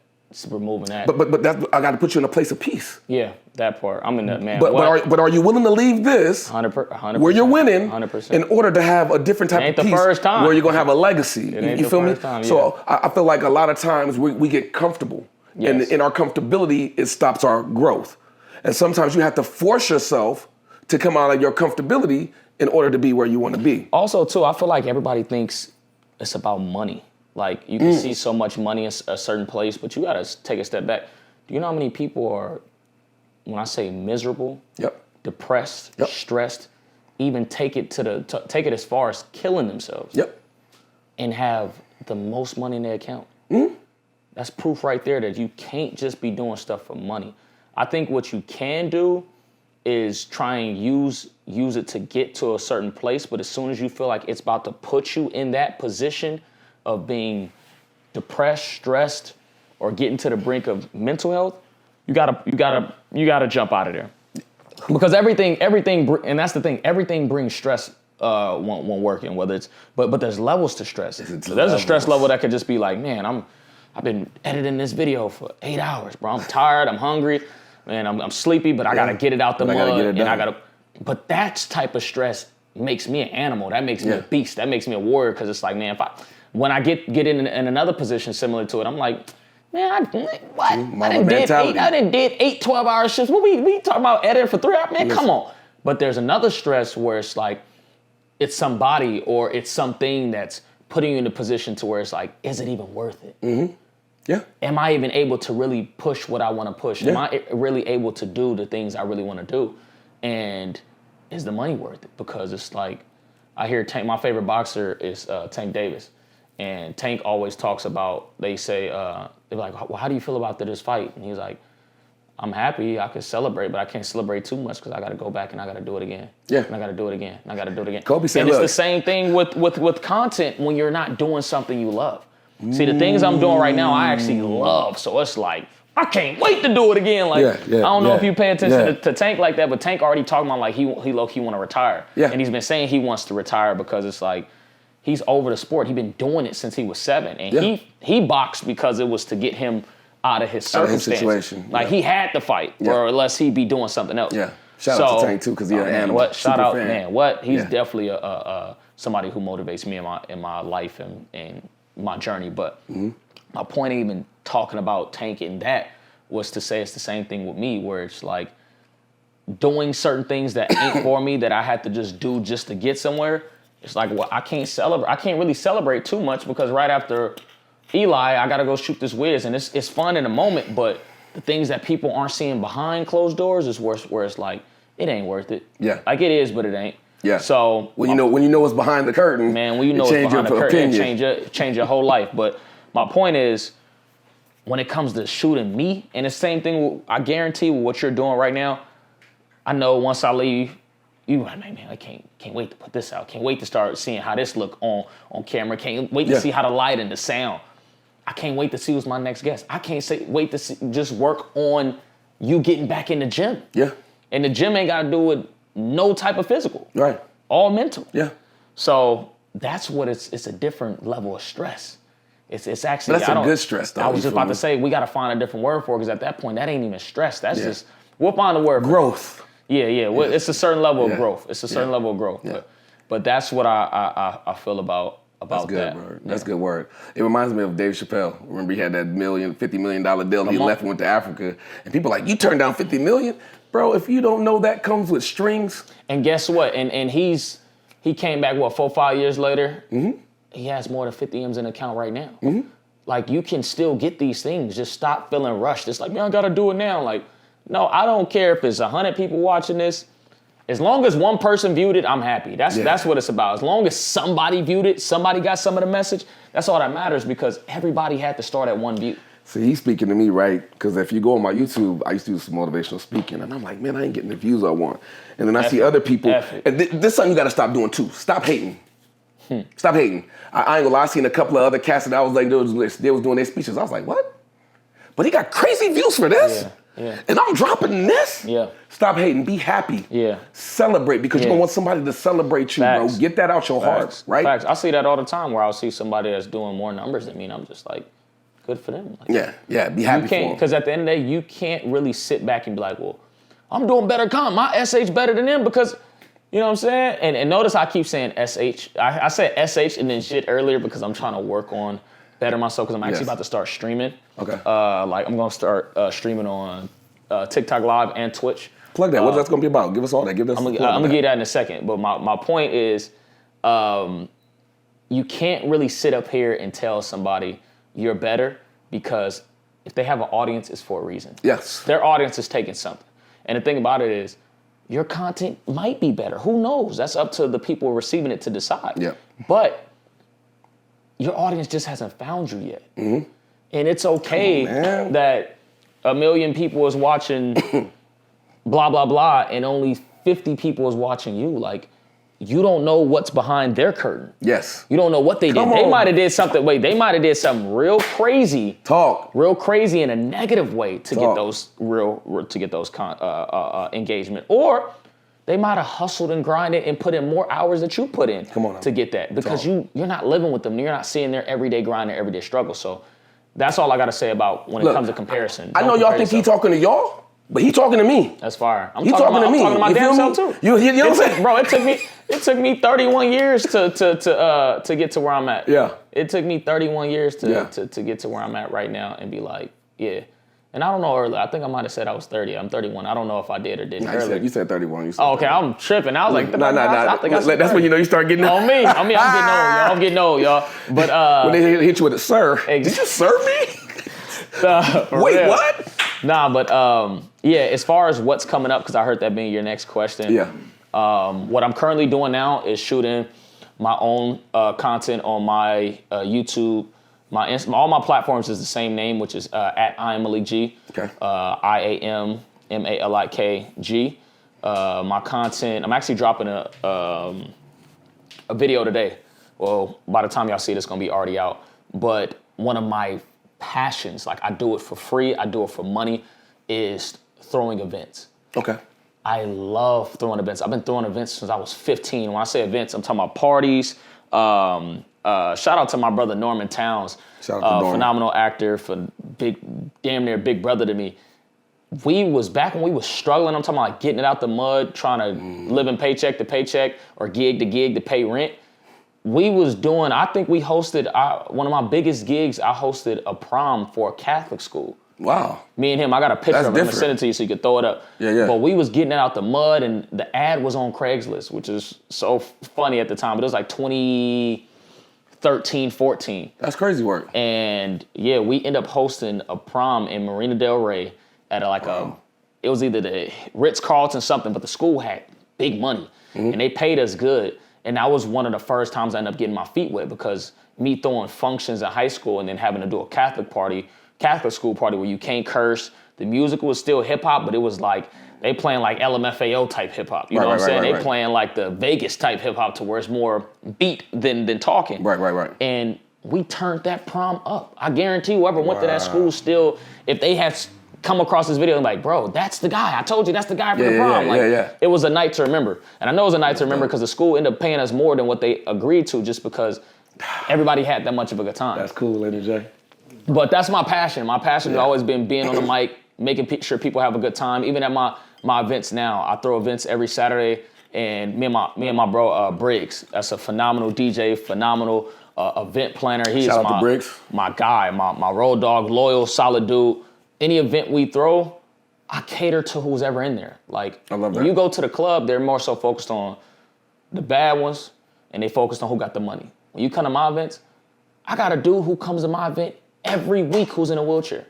removing that. But that's, I got to put you in a place of peace. Yeah, that part. I'm in that, man. But are you willing to leave this 100%, where you're winning 100%. in order to have a different type of peace? It ain't the first time. Where you're going to have a legacy. You feel me? Time, yeah. So I feel like a lot of times we get comfortable. Yes. And in our comfortability, it stops our growth. And sometimes you have to force yourself to come out of your comfortability in order to be where you want to be. Also, too, I feel like everybody thinks it's about money. Like, you can see so much money in a certain place, but you got to take a step back. Do you know how many people are, when I say miserable, depressed, stressed, even take it as far as killing themselves and have the most money in their account? That's proof right there that you can't just be doing stuff for money. I think what you can do is try and use it to get to a certain place, but as soon as you feel like it's about to put you in that position of being depressed, stressed, or getting to the brink of mental health, you gotta jump out of there. Because everything, and that's the thing, everything brings stress when working, whether it's, but there's levels to stress. So there's a stress level that could just be like, man, I've been editing this video for 8 hours, bro. I'm tired, I'm hungry, man, I'm sleepy, but I gotta get it out the mud, but that type of stress makes me an animal. That makes me a beast. That makes me a warrior, because it's like, man, when I get in another position similar to it, I'm like, man, I did 8, 12-hour shifts. What we talking about editing for 3 hours? Man, come on. But there's another stress where it's like, it's somebody or it's something that's putting you in a position to where it's like, is it even worth it? Mm-hmm. Yeah. Am I even able to really push what I want to push? Am I really able to do the things I really want to do? And is the money worth it? Because it's like, I hear Tank, my favorite boxer is Tank Davis. And Tank always talks about, they say, they're like, well, how do you feel about this fight? And he's like, I'm happy, I can celebrate, but I can't celebrate too much because I got to go back and I got to do it again. Yeah. And I got to do it again, and I got to do it again. Kobe said, and it's the same thing with content when you're not doing something you love. See, the things I'm doing right now, I actually love. So it's like, I can't wait to do it again. Like, I don't know if you pay attention to Tank like that, but Tank already talking about like he low-key want to retire. Yeah. And he's been saying he wants to retire because it's like, he's over the sport. He's been doing it since he was 7. And he boxed because it was to get him out of his circumstance. Situation. Like, he had to fight, or unless he'd be doing something else. Yeah. Shout out to Tank, too, because he's an animal. Shout out, fan. Man. He's definitely somebody who motivates me in my life and my journey. But my point even talking about Tank and that was to say it's the same thing with me, where it's like doing certain things that ain't for me that I had to just do just to get somewhere. It's like, well, I can't really celebrate too much because right after Eli, I got to go shoot this Wiz. And it's fun in the moment, but the things that people aren't seeing behind closed doors is where it's like, it ain't worth it. Yeah. Like, it is, but it ain't. Yeah. So when you know what's behind the curtain, man, when you know what's behind the curtain, it change your whole life. But my point is, when it comes to shooting me, and the same thing, I guarantee with what you're doing right now, I know once I leave, you like, man, I can't wait to put this out. Can't wait to start seeing how this look on camera. Can't wait to see how the light and the sound. I can't wait to see who's my next guest. I can't wait to just work on you getting back in the gym. Yeah. And the gym ain't got to do with no type of physical. Right. All mental. Yeah. So that's what it's a different level of stress. It's actually, but that's a good stress, though. I was just about to say, we got to find a different word for it, because at that point, that ain't even stress. That's just, we'll find the word. Growth. Yeah. Well, it's a certain level of growth. It's a certain level of growth. Yeah. But that's what I feel about that's good, that. Word. That's good word. It reminds me of Dave Chappelle. Remember, he had that $50 million deal. He left and went to Africa. And people are like, you turned down $50 million? Bro, if you don't know, that comes with strings. And guess what? And he came back, 4 or 5 years later? Mm-hmm. He has more than 50 M's in the account right now. Mm-hmm. Like, you can still get these things. Just stop feeling rushed. It's like, man, I got to do it now. Like, no, I don't care if it's 100 people watching this. As long as one person viewed it, I'm happy. That's what it's about. As long as somebody viewed it, somebody got some of the message, that's all that matters, because everybody had to start at one view. See, he's speaking to me, right? Because if you go on my YouTube, I used to do some motivational speaking, and I'm like, man, I ain't getting the views I want. And then I see other people. And this is something you got to stop doing, too. Stop hating. Stop hating. I ain't gonna lie, I seen a couple of other cats that I was like, they was doing their speeches. I was like, what? But he got crazy views for this? Yeah. And I'm dropping this. Yeah. Stop hating. Be happy. Yeah. Celebrate because you're going to want somebody to celebrate you, Facts. bro. Get that out your heart, right? Facts. I see that all the time where I'll see somebody that's doing more numbers than me, and I'm just like, good for them. Like, yeah. Be happy for them. Because at the end of the day, you can't really sit back and be like, well, I'm doing better content. My SH better than them because, you know what I'm saying? And notice I keep saying SH. I said SH and then shit earlier because I'm trying to work on better myself because I'm actually about to start streaming. Okay. Like I'm going to start streaming on TikTok Live and Twitch. Plug that. What's that going to be about? Give us all that. Give us. I'm going to get that in a second. But my point is you can't really sit up here and tell somebody you're better because if they have an audience, it's for a reason. Yes. Their audience is taking something. And the thing about it is, your content might be better. Who knows? That's up to the people receiving it to decide. Yeah. But your audience just hasn't found you yet. Mm-hmm. And it's okay that 1 million people is watching blah, blah, blah, and only 50 people is watching you. Like, you don't know what's behind their curtain. Yes. You don't know what they did. They might have did something. They might have did something real crazy. Real crazy in a negative way to get those engagement, or they might have hustled and grinded and put in more hours that you put in to get that because you're not living with them. You're not seeing their everyday grind, their everyday struggle. So that's all I got to say about when it comes to comparison. I know y'all think he talking to y'all. But he talking to me. That's fire. I'm talking to me. I'm talking to my damn self too. You know what I'm saying? Bro, it took me 31 years to get to where I'm at. Yeah. It took me 31 years to get to where I'm at right now and be like, yeah. And I don't know earlier. I think I might have said I was 30. I'm 31. I don't know if I did or didn't earlier. You said 31. Okay, I'm tripping. I was like, nah. That's when you know you start getting on me. I'm getting old, y'all. But when they hit you with a sir, did you serve me? Wait, real. what? Nah, but as far as what's coming up, because I heard that being your next question. Yeah. What I'm currently doing now is shooting my own content on my YouTube. All my platforms is the same name, which is at I am Malik G. Okay. IAMMALIKG. My content. I'm actually dropping a video today. Well, by the time y'all see it, it's gonna be already out. But one of my passions, like I do it for free, I do it for money, is throwing events. Okay. I love throwing events. I've been throwing events since I was 15. When I say events, I'm talking about parties. Shout out to my brother Norman Towns, phenomenal actor, damn near big brother to me. Back when we was struggling, I'm talking about like getting it out the mud, trying to live in paycheck to paycheck or gig to gig to pay rent. We was doing, I think we hosted, one of my biggest gigs, I hosted a prom for a Catholic school. Wow. Me and him, I got a picture of it. I'm going to send it to you so you could throw it up. Yeah. But we was getting it out the mud, and the ad was on Craigslist, which is so funny at the time. But it was like 2013, 14. That's crazy work. And yeah, we ended up hosting a prom in Marina Del Rey at it was either the Ritz-Carlton something, but the school had big money. And they paid us good. And that was one of the first times I ended up getting my feet wet because me throwing functions in high school and then having to do a Catholic school party where you can't curse. The music was still hip hop, but it was like they playing like LMFAO type hip hop. You know what I'm saying? They playing like the Vegas type hip hop to where it's more beat than talking. Right. And we turned that prom up. I guarantee whoever went to that school still, if they had come across this video and like, bro, that's the guy. I told you that's the guy for the prom. It was a night to remember. And I know it was a night to remember because the school ended up paying us more than what they agreed to just because everybody had that much of a good time. That's cool, Lady J. But that's my passion. My passion has always been being on the mic, making sure people have a good time. Even at my events now, I throw events every Saturday. And me and my bro Briggs, that's a phenomenal DJ, phenomenal event planner. He's Shout out to Briggs. My guy, my road dog, loyal, solid dude. Any event we throw, I cater to who's ever in there. Like, I love that. When you go to the club, they're more so focused on the bad ones, and they focused on who got the money. When you come to my events, I got a dude who comes to my event every week who's in a wheelchair.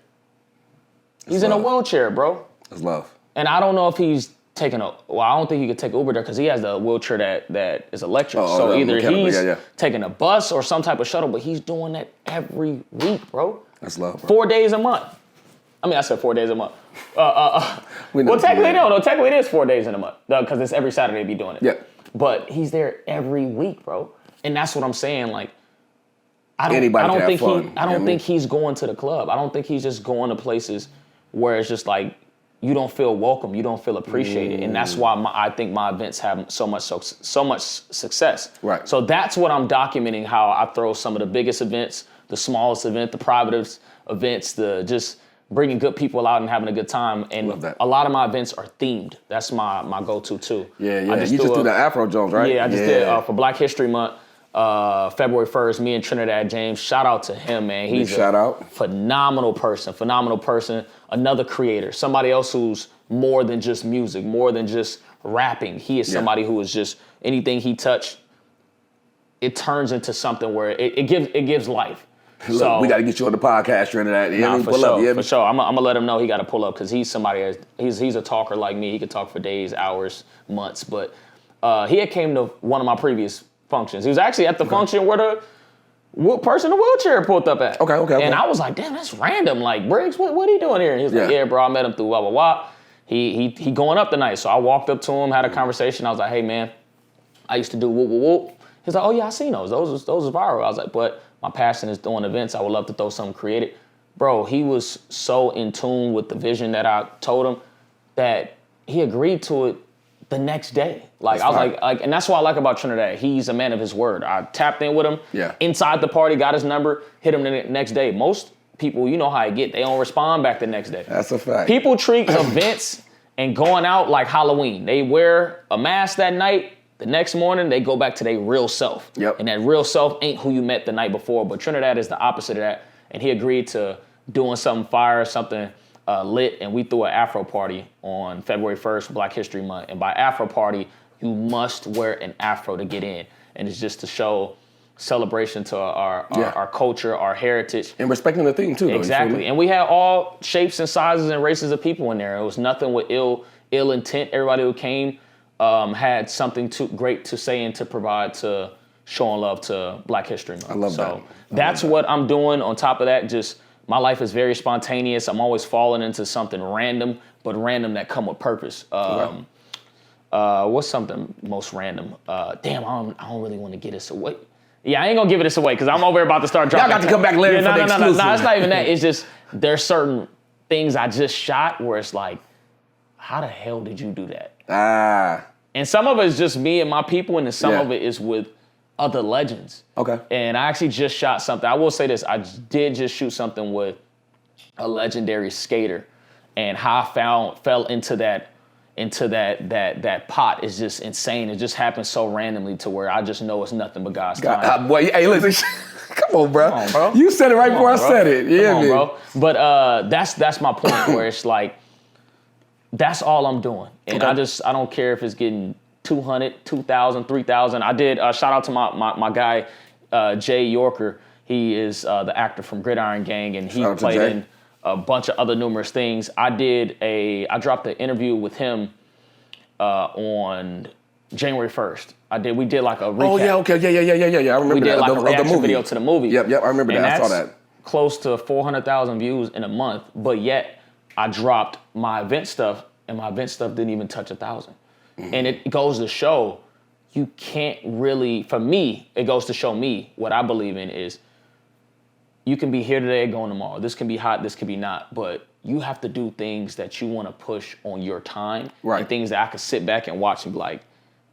He's in a wheelchair, bro. That's love. And I don't know if he's I don't think he could take Uber there because he has the wheelchair that is electric. So either he's taking a bus or some type of shuttle, but he's doing that every week, bro. That's love, bro. 4 days a month. I mean, I said 4 days a month. Well, technically, no. Technically, it is 4 days in a month because it's every Saturday be doing it. Yeah. But he's there every week, bro. And that's what I'm saying. Like, I don't think he's going to the club. I don't think he's just going to places where it's just like you don't feel welcome, you don't feel appreciated, and that's why I think my events have so much success. Right. So that's what I'm documenting, how I throw some of the biggest events, the smallest event, the private events, the just bringing good people out and having a good time. And Love that. a lot of my events are themed. That's my go-to too. Yeah. You just do the Afro Jones, right? Yeah, I just did for Black History Month, February 1st, me and Trinidad James. Shout out to him, man. He's phenomenal person, another creator, somebody else who's more than just music, more than just rapping. He is somebody who is just, anything he touched, it turns into something where it gives life. Look, so we got to get you on the podcast, Trinidad. For sure. I'm gonna let him know he got to pull up, because he's somebody. He's a talker like me. He could talk for days, hours, months. But he had came to one of my previous functions. He was actually at the function where the person in the wheelchair pulled up at. Okay. And I was like, damn, that's random. Like, Briggs, what are you doing here? And he was like, yeah, bro, I met him through blah blah blah. He going up tonight. So I walked up to him, had a conversation. I was like, hey man, I used to do whoop whoop whoop. He's like, oh yeah, I seen those. Those are viral. I was like, but my passion is doing events. I would love to throw something creative. Bro, he was so in tune with the vision that I told him that he agreed to it the next day. Like, I was like, and that's what I like about Trinidad. He's a man of his word. I tapped in with him inside the party, got his number, hit him the next day. Most people, you know how I get. They don't respond back the next day. That's a fact. People treat events and going out like Halloween. They wear a mask that night. The next morning, they go back to their real self. Yep. And that real self ain't who you met the night before. But Trinidad is the opposite of that. And he agreed to doing something fire, something lit. And we threw an Afro party on February 1st, Black History Month. And by Afro party, you must wear an Afro to get in. And it's just to show celebration to our culture, our heritage. And respecting the theme, too. Exactly. And we had all shapes and sizes and races of people in there. It was nothing with ill intent. Everybody who came had something great to say and to provide to showing love to Black History Month. I love that. That's what I'm doing. On top of that, just my life is very spontaneous. I'm always falling into something random, but random that come with purpose. What's something most random? Damn, I don't really want to get this away. Yeah, I ain't gonna give this away because I'm over here about to start dropping. Y'all got to come back later for the exclusive. No, it's not even that. It's just there's certain things I just shot where it's like, how the hell did you do that? And some of it is just me and my people, and then some of it is with other legends. Okay. And I actually just shot something. I will say this: I did just shoot something with a legendary skater, and how I fell into that pot is just insane. It just happened so randomly to where I just know it's nothing but God's time. Boy, hey, listen, come on, bro. You said it right before I said it. Yeah, man. Bro. But that's my point where it's like, that's all I'm doing. And I don't care if it's getting 200, 2,000, 3,000. I did, shout out to my guy, Jay Yorker. He is the actor from Gridiron Gang, and he played in a bunch of other numerous things. I dropped an interview with him on January 1st. We did like a recap. Oh, yeah, okay, yeah. I remember we did that. like a reaction video to the movie. Yep, I remember that. I saw that. Close to 400,000 views in a month, but yet I dropped my event stuff, and my event stuff didn't even touch 1,000. Mm-hmm. And it goes to show you can't really, for me, it goes to show me what I believe in is you can be here today, going tomorrow. This can be hot, this can be not, but you have to do things that you want to push on your time, and things that I could sit back and watch and be like,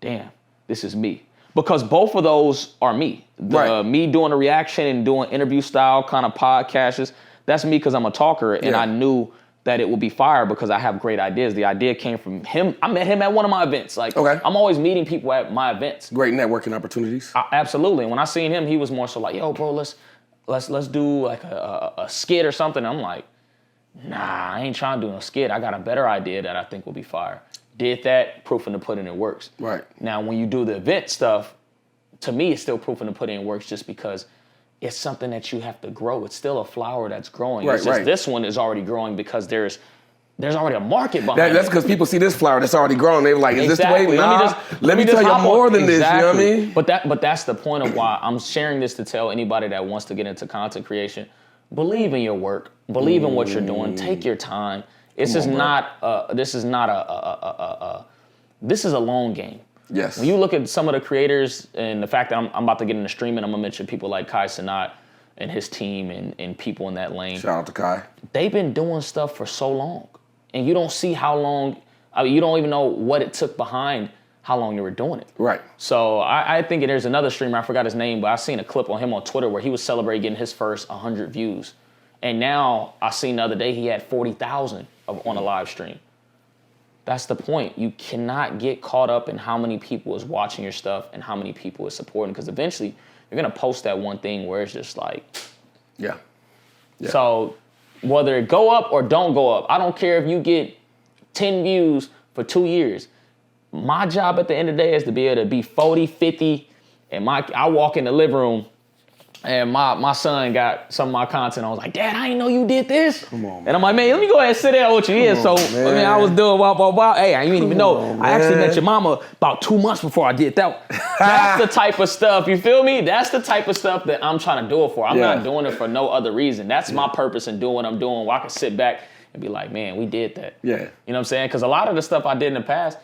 damn, this is me. Because both of those are me. Me doing a reaction and doing interview style kind of podcasts, that's me because I'm a talker, and I knew that it would be fire because I have great ideas. The idea came from him. I met him at one of my events. Like, I'm always meeting people at my events. Great networking opportunities. Absolutely. And when I seen him, he was more so like, yo, bro, let's do like a skit or something. I'm like, nah, I ain't trying to do no skit. I got a better idea that I think will be fire. Did that, proof in the pudding, it works. Right. Now, when you do the event stuff, to me, it's still proof in the pudding, it works just because it's something that you have to grow. It's still a flower that's growing. It's just this one is already growing because there's already a market behind it. That's because people see this flower that's already grown. They're like, is this the way? Nah, let me tell you more than this, you know what I mean? But that's the point of why I'm sharing this to tell anybody that wants to get into content creation. Believe in your work. Believe in what you're doing. Take your time. This is a long game. Yes. When you look at some of the creators and the fact that I'm about to get into streaming, I'm gonna mention people like Kai Cenat and his team and people in that lane. Shout out to Kai. They've been doing stuff for so long. and you don't see how long. I mean, you don't even know what it took behind how long you were doing it. Right. So I think there's another streamer, I forgot his name, but I seen a clip on him on Twitter where he was celebrating getting his first 100 views. And now I seen the other day he had 40,000 on a live stream. That's the point. You cannot get caught up in how many people is watching your stuff and how many people is supporting, because eventually you're going to post that one thing where it's just like. Yeah. So whether it go up or don't go up, I don't care if you get 10 views for 2 years. My job at the end of the day is to be able to be 40, 50, and I walk in the living room and my son got some of my content. I was like, Dad, I didn't know you did this. Come on, and I'm like, man, let me go ahead and sit down with you here. So, I mean, I was doing wow. Hey, I didn't even know. I actually met your mama about 2 months before I did that. That's the type of stuff, you feel me? That's the type of stuff that I'm trying to do it for. I'm not doing it for no other reason. That's my purpose in doing what I'm doing, where I can sit back and be like, man, we did that. Yeah. You know what I'm saying? Because a lot of the stuff I did in the past,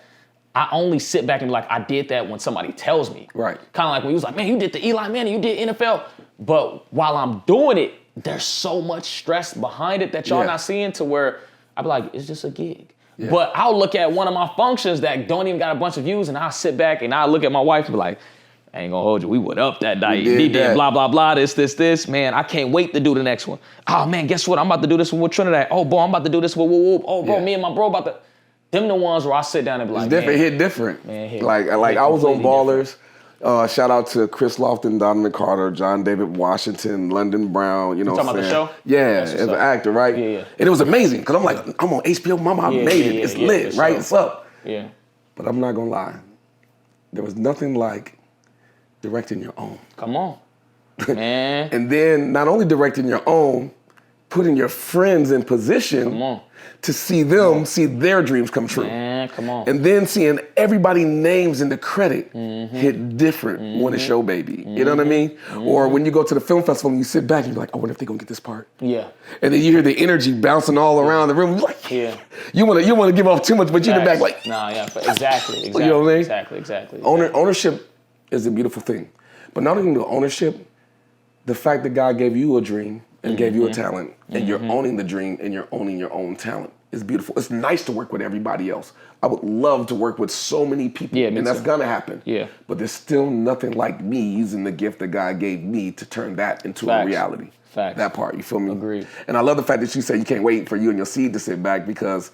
I only sit back and be like, I did that when somebody tells me. Right. Kind of like when you was like, man, you did the Eli Manning, you did NFL. But while I'm doing it, there's so much stress behind it that y'all not seeing, to where I be like, it's just a gig. Yeah. But I'll look at one of my functions that don't even got a bunch of views, and I'll sit back and I'll look at my wife and be like, I ain't gonna hold you. We went up that night. He did blah, blah, blah, this. Man, I can't wait to do the next one. Oh, man, guess what? I'm about to do this one with Trinidad. Oh, boy, I'm about to do this with Whoop. Oh, bro, me and my bro about to. Them the ones where I sit down and be like, it's different. Man, hit different. Man, hit like I was on Ballers. Shout out to Chris Lofton, Donovan Carter, John David Washington, London Brown. You know what I'm saying? Talking about the show? Yeah, as an actor, right? Yeah. And it was amazing, because I'm like, I'm on HBO, mama, I made it. It's lit, right? It's up. Yeah. But I'm not gonna lie. There was nothing like directing your own. Come on, man. And then not only directing your own, putting your friends in position to see them see their dreams come true. Man, come on. And then seeing everybody's names in the credit hit different when it's your baby. You know what I mean? Or when you go to the film festival and you sit back and you're like, I wonder if they're gonna get this part. Yeah. And then you hear the energy bouncing all around the room. You're like, you wanna give off too much, but you're in the back like, nah, yeah, exactly. You know what I mean? Exactly. Ownership is a beautiful thing. But not only the ownership, the fact that God gave you a dream and gave you a talent, and you're owning the dream and you're owning your own talent is beautiful. It's nice to work with everybody else. I would love to work with so many people, and that's gonna happen. Yeah. But there's still nothing like me using the gift that God gave me to turn that into a reality. Facts. That part, you feel me? Agreed. And I love the fact that you said you can't wait for you and your seed to sit back, because,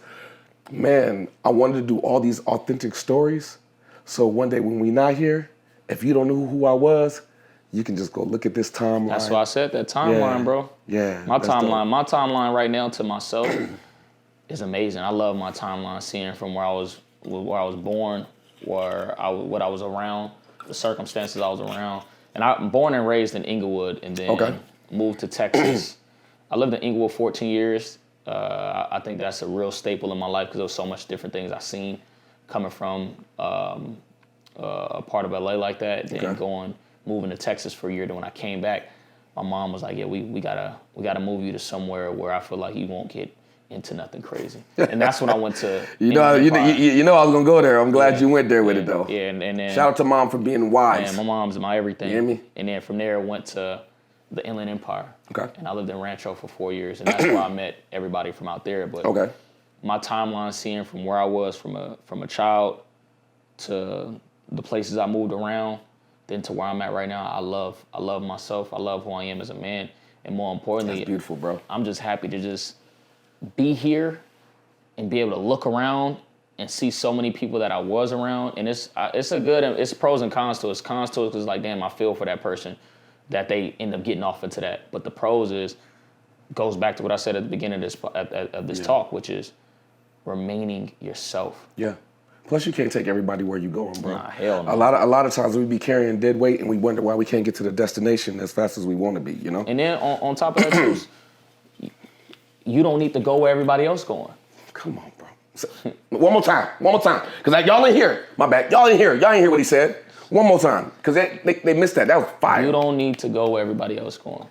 man, I wanted to do all these authentic stories. So one day when we're not here, if you don't know who I was, you can just go look at this timeline. That's why I said that timeline, bro. Yeah. My timeline right now to myself is amazing. I love my timeline, seeing from where I was born, what I was around, the circumstances I was around. And I'm born and raised in Inglewood, and then moved to Texas. I lived in Inglewood 14 years. I think that's a real staple in my life, because there was so much different things I've seen coming from a part of LA like that, then moving to Texas for a year. Then when I came back, my mom was like, "Yeah, we gotta move you to somewhere where I feel like you won't get into nothing crazy." And that's when I went to. you know I was gonna go there. I'm glad you went there with it though. Yeah, and then shout out to Mom for being wise. Man, my mom's my everything. You hear me? And then from there, I went to the Inland Empire. Okay. And I lived in Rancho for 4 years, and that's where I met everybody from out there. But my timeline, seeing from where I was from a child to the places I moved around, then to where I'm at right now, I love myself. I love who I am as a man. And more importantly, that's beautiful, bro. I'm just happy to just be here and be able to look around and see so many people that I was around. And it's pros and cons to it. It's cons to it because, like, damn, I feel for that person that they end up getting off into that. But the pros goes back to what I said at the beginning of this talk, which is remaining yourself. Yeah. Plus, you can't take everybody where you're going, bro. Nah, hell no. A lot of times we be carrying dead weight, and we wonder why we can't get to the destination as fast as we want to be, you know? And then on top of that, too, you don't need to go where everybody else going. Come on, bro. So, one more time. Because y'all ain't hear. My bad. Y'all ain't hear what he said. One more time. Because they missed that. That was fire. You don't need to go where everybody else going.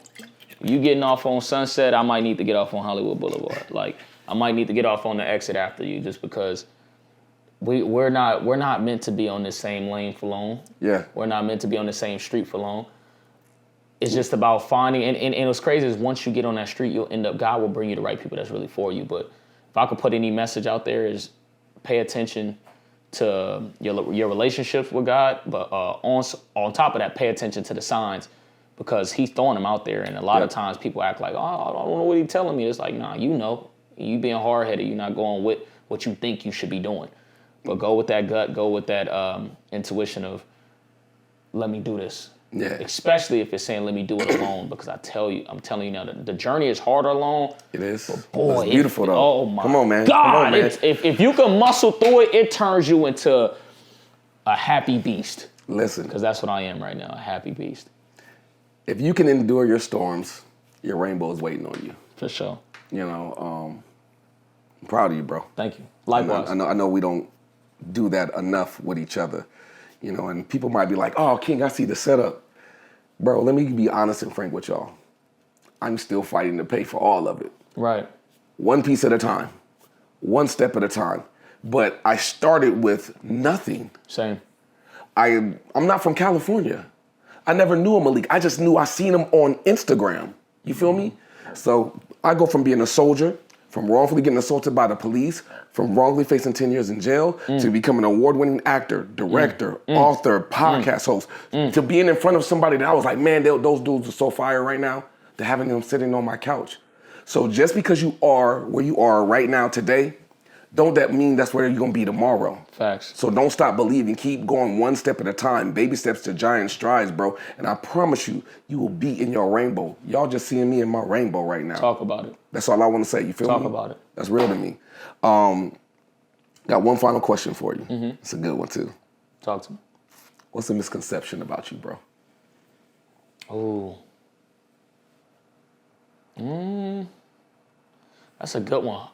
You getting off on Sunset, I might need to get off on Hollywood Boulevard. Like, I might need to get off on the exit after you, just because we're not meant to be on the same lane for long. Yeah. We're not meant to be on the same street for long. It's just about finding, and what's crazy is once you get on that street, you'll end up, God will bring you the right people that's really for you. But if I could put any message out there is pay attention to your relationships with God, but on top of that, pay attention to the signs, because he's throwing them out there. And a lot of times people act like, oh, I don't know what he's telling me. It's like, nah, you being hard-headed, you're not going with what you think you should be doing. But go with that gut, go with that intuition of, let me do this. Yeah. Especially if it's saying, let me do it alone, because I'm telling you now, the journey is harder alone. It is. But boy, it's beautiful though. Oh my Come on, man. God. Come on, man. If you can muscle through it, it turns you into a happy beast. Listen. Because that's what I am right now, a happy beast. If you can endure your storms, your rainbow is waiting on you. For sure. You know, I'm proud of you, bro. Thank you. Likewise. I know we don't do that enough with each other. You know, and people might be like, oh, King, I see the setup. Bro, let me be honest and frank with y'all. I'm still fighting to pay for all of it. Right. One piece at a time, one step at a time. But I started with nothing. Same. I'm not from California. I never knew a Malik. I just knew I seen him on Instagram. You feel me? So I go from being a soldier, from wrongfully getting assaulted by the police, from wrongfully facing 10 years in jail, to becoming an award-winning actor, director, author, podcast host, to being in front of somebody that I was like, man, those dudes are so fire right now, to having them sitting on my couch. So just because you are where you are right now today, don't that mean that's where you're gonna be tomorrow. Facts. So don't stop believing. Keep going one step at a time. Baby steps to giant strides, bro. And I promise you, you will be in your rainbow. Y'all just seeing me in my rainbow right now. Talk about it. That's all I want to say. You feel me? Talk about it. That's real to me. Got one final question for you. It's a good one too. Talk to me. What's the misconception about you, bro? Oh. That's a good one.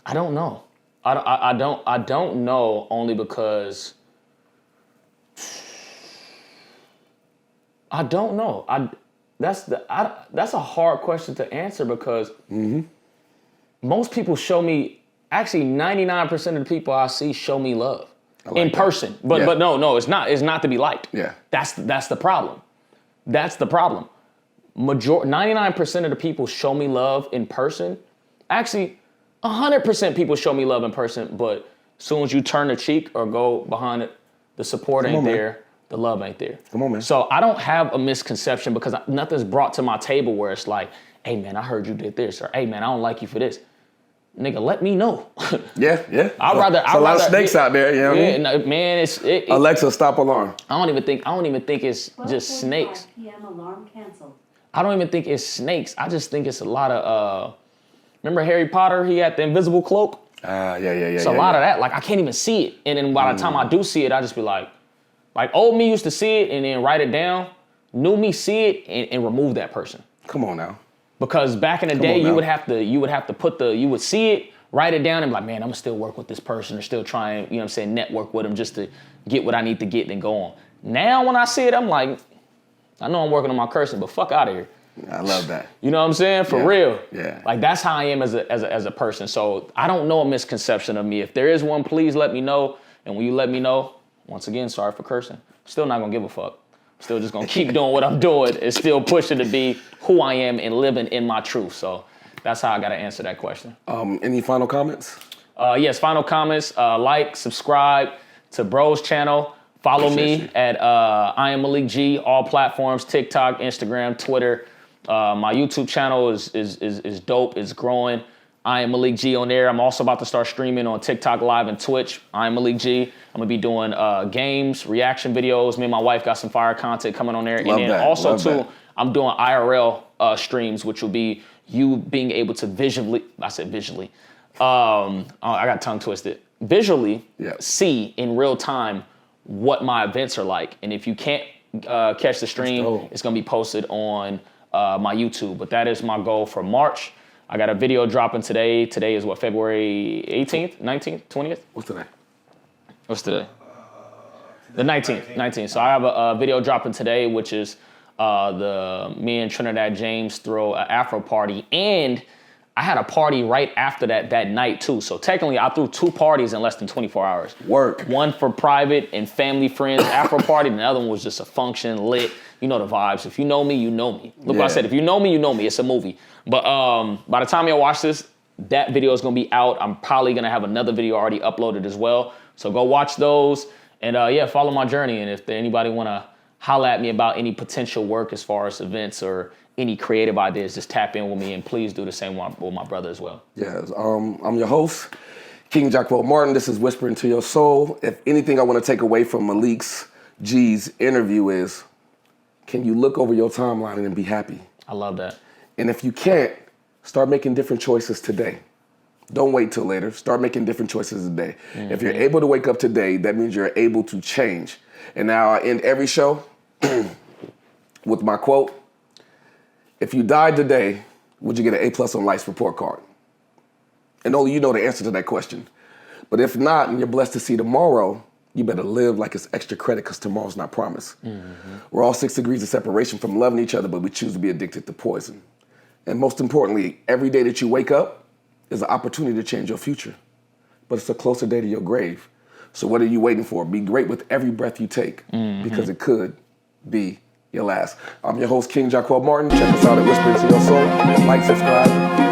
I don't know. I don't know, only because I don't know. That's a hard question to answer, because most people show me, actually 99% of the people I see show me love in person. But no, it's not to be liked. Yeah. That's the problem. That's the problem. 99% of the people show me love in person. Actually, 100% people show me love in person, but as soon as you turn the cheek or go behind it, the support ain't there, the love ain't there. Come on, man. So I don't have a misconception, because nothing's brought to my table where it's like, hey, man, I heard you did this, or hey, man, I don't like you for this. Nigga, let me know. Yeah. I'd rather. There's a lot of snakes out there, you know what I mean? No, man, Alexa, stop alarm. I don't even think it's just snakes. PM alarm canceled. I don't even think it's snakes. I just think it's a lot of, remember Harry Potter? He had the invisible cloak. Yeah. It's a lot of that. Like, I can't even see it. And then by the time I do see it, I just be like old me used to see it and then write it down. New me see it and remove that person. Come on now. Because back in the day, you would have to you would see it, write it down, and be like, man, I'm gonna still work with this person, or still try and, you know what I'm saying, network with them just to get what I need to get and go on. Now when I see it, I'm like, I know I'm working on my cursing, but fuck out of here. I love that. You know what I'm saying? For real. Yeah. Like, that's how I am as a person. So I don't know a misconception of me. If there is one, please let me know. And when you let me know, once again, sorry for cursing. Still not gonna give a fuck. Still just gonna keep doing what I'm doing and still pushing to be who I am and living in my truth. So that's how I gotta answer that question. Any final comments? Yes, final comments. Like, subscribe to Bro's channel. Follow me at I am Malik G, all platforms, TikTok, Instagram, Twitter. My YouTube channel is dope. It's growing. I am Malik G on there. I'm also about to start streaming on TikTok Live and Twitch. I am Malik G. I'm gonna be doing games, reaction videos. Me and my wife got some fire content coming on there. I'm doing IRL streams, which will be you being able to visually. I got tongue twisted. Visually see in real time what my events are like. And if you can't catch the stream, it's gonna be posted on my YouTube. But that is my goal for March. I got a video dropping today. Today is what, February 18th, 19th, 20th? What's today? The 19th. So I have a video dropping today, which is me and Trinidad James throw an Afro party. And I had a party right after that night too. So technically I threw 2 parties in less than 24 hours. Work. One for private and family friends afro party, and the other one was just a function, lit. You know the vibes. If you know me, you know me. Look what I said, if you know me, you know me. It's a movie. But by the time y'all watch this, that video is gonna be out. I'm probably gonna have another video already uploaded as well. So go watch those. And follow my journey. And if anybody wanna holla at me about any potential work as far as events or any creative ideas, just tap in with me, and please do the same with my brother as well. Yes, I'm your host, King Jacquel Martin. This is Whispering to Your Soul. If anything I want to take away from Malik's G's interview is, can you look over your timeline and be happy? I love that. And if you can't, start making different choices today. Don't wait till later. Start making different choices today. Mm-hmm. If you're able to wake up today, that means you're able to change. And now I end every show with my quote. If you died today, would you get an A+ on life's report card? And only you know the answer to that question. But if not, and you're blessed to see tomorrow, you better live like it's extra credit, because tomorrow's not promised. Mm-hmm. We're all 6 degrees of separation from loving each other, but we choose to be addicted to poison. And most importantly, every day that you wake up is an opportunity to change your future. But it's a closer day to your grave. So what are you waiting for? Be great with every breath you take, because it could be your last. I'm your host, King Jacquel Martin. Check us out at Whispering to Your Soul. Like, subscribe.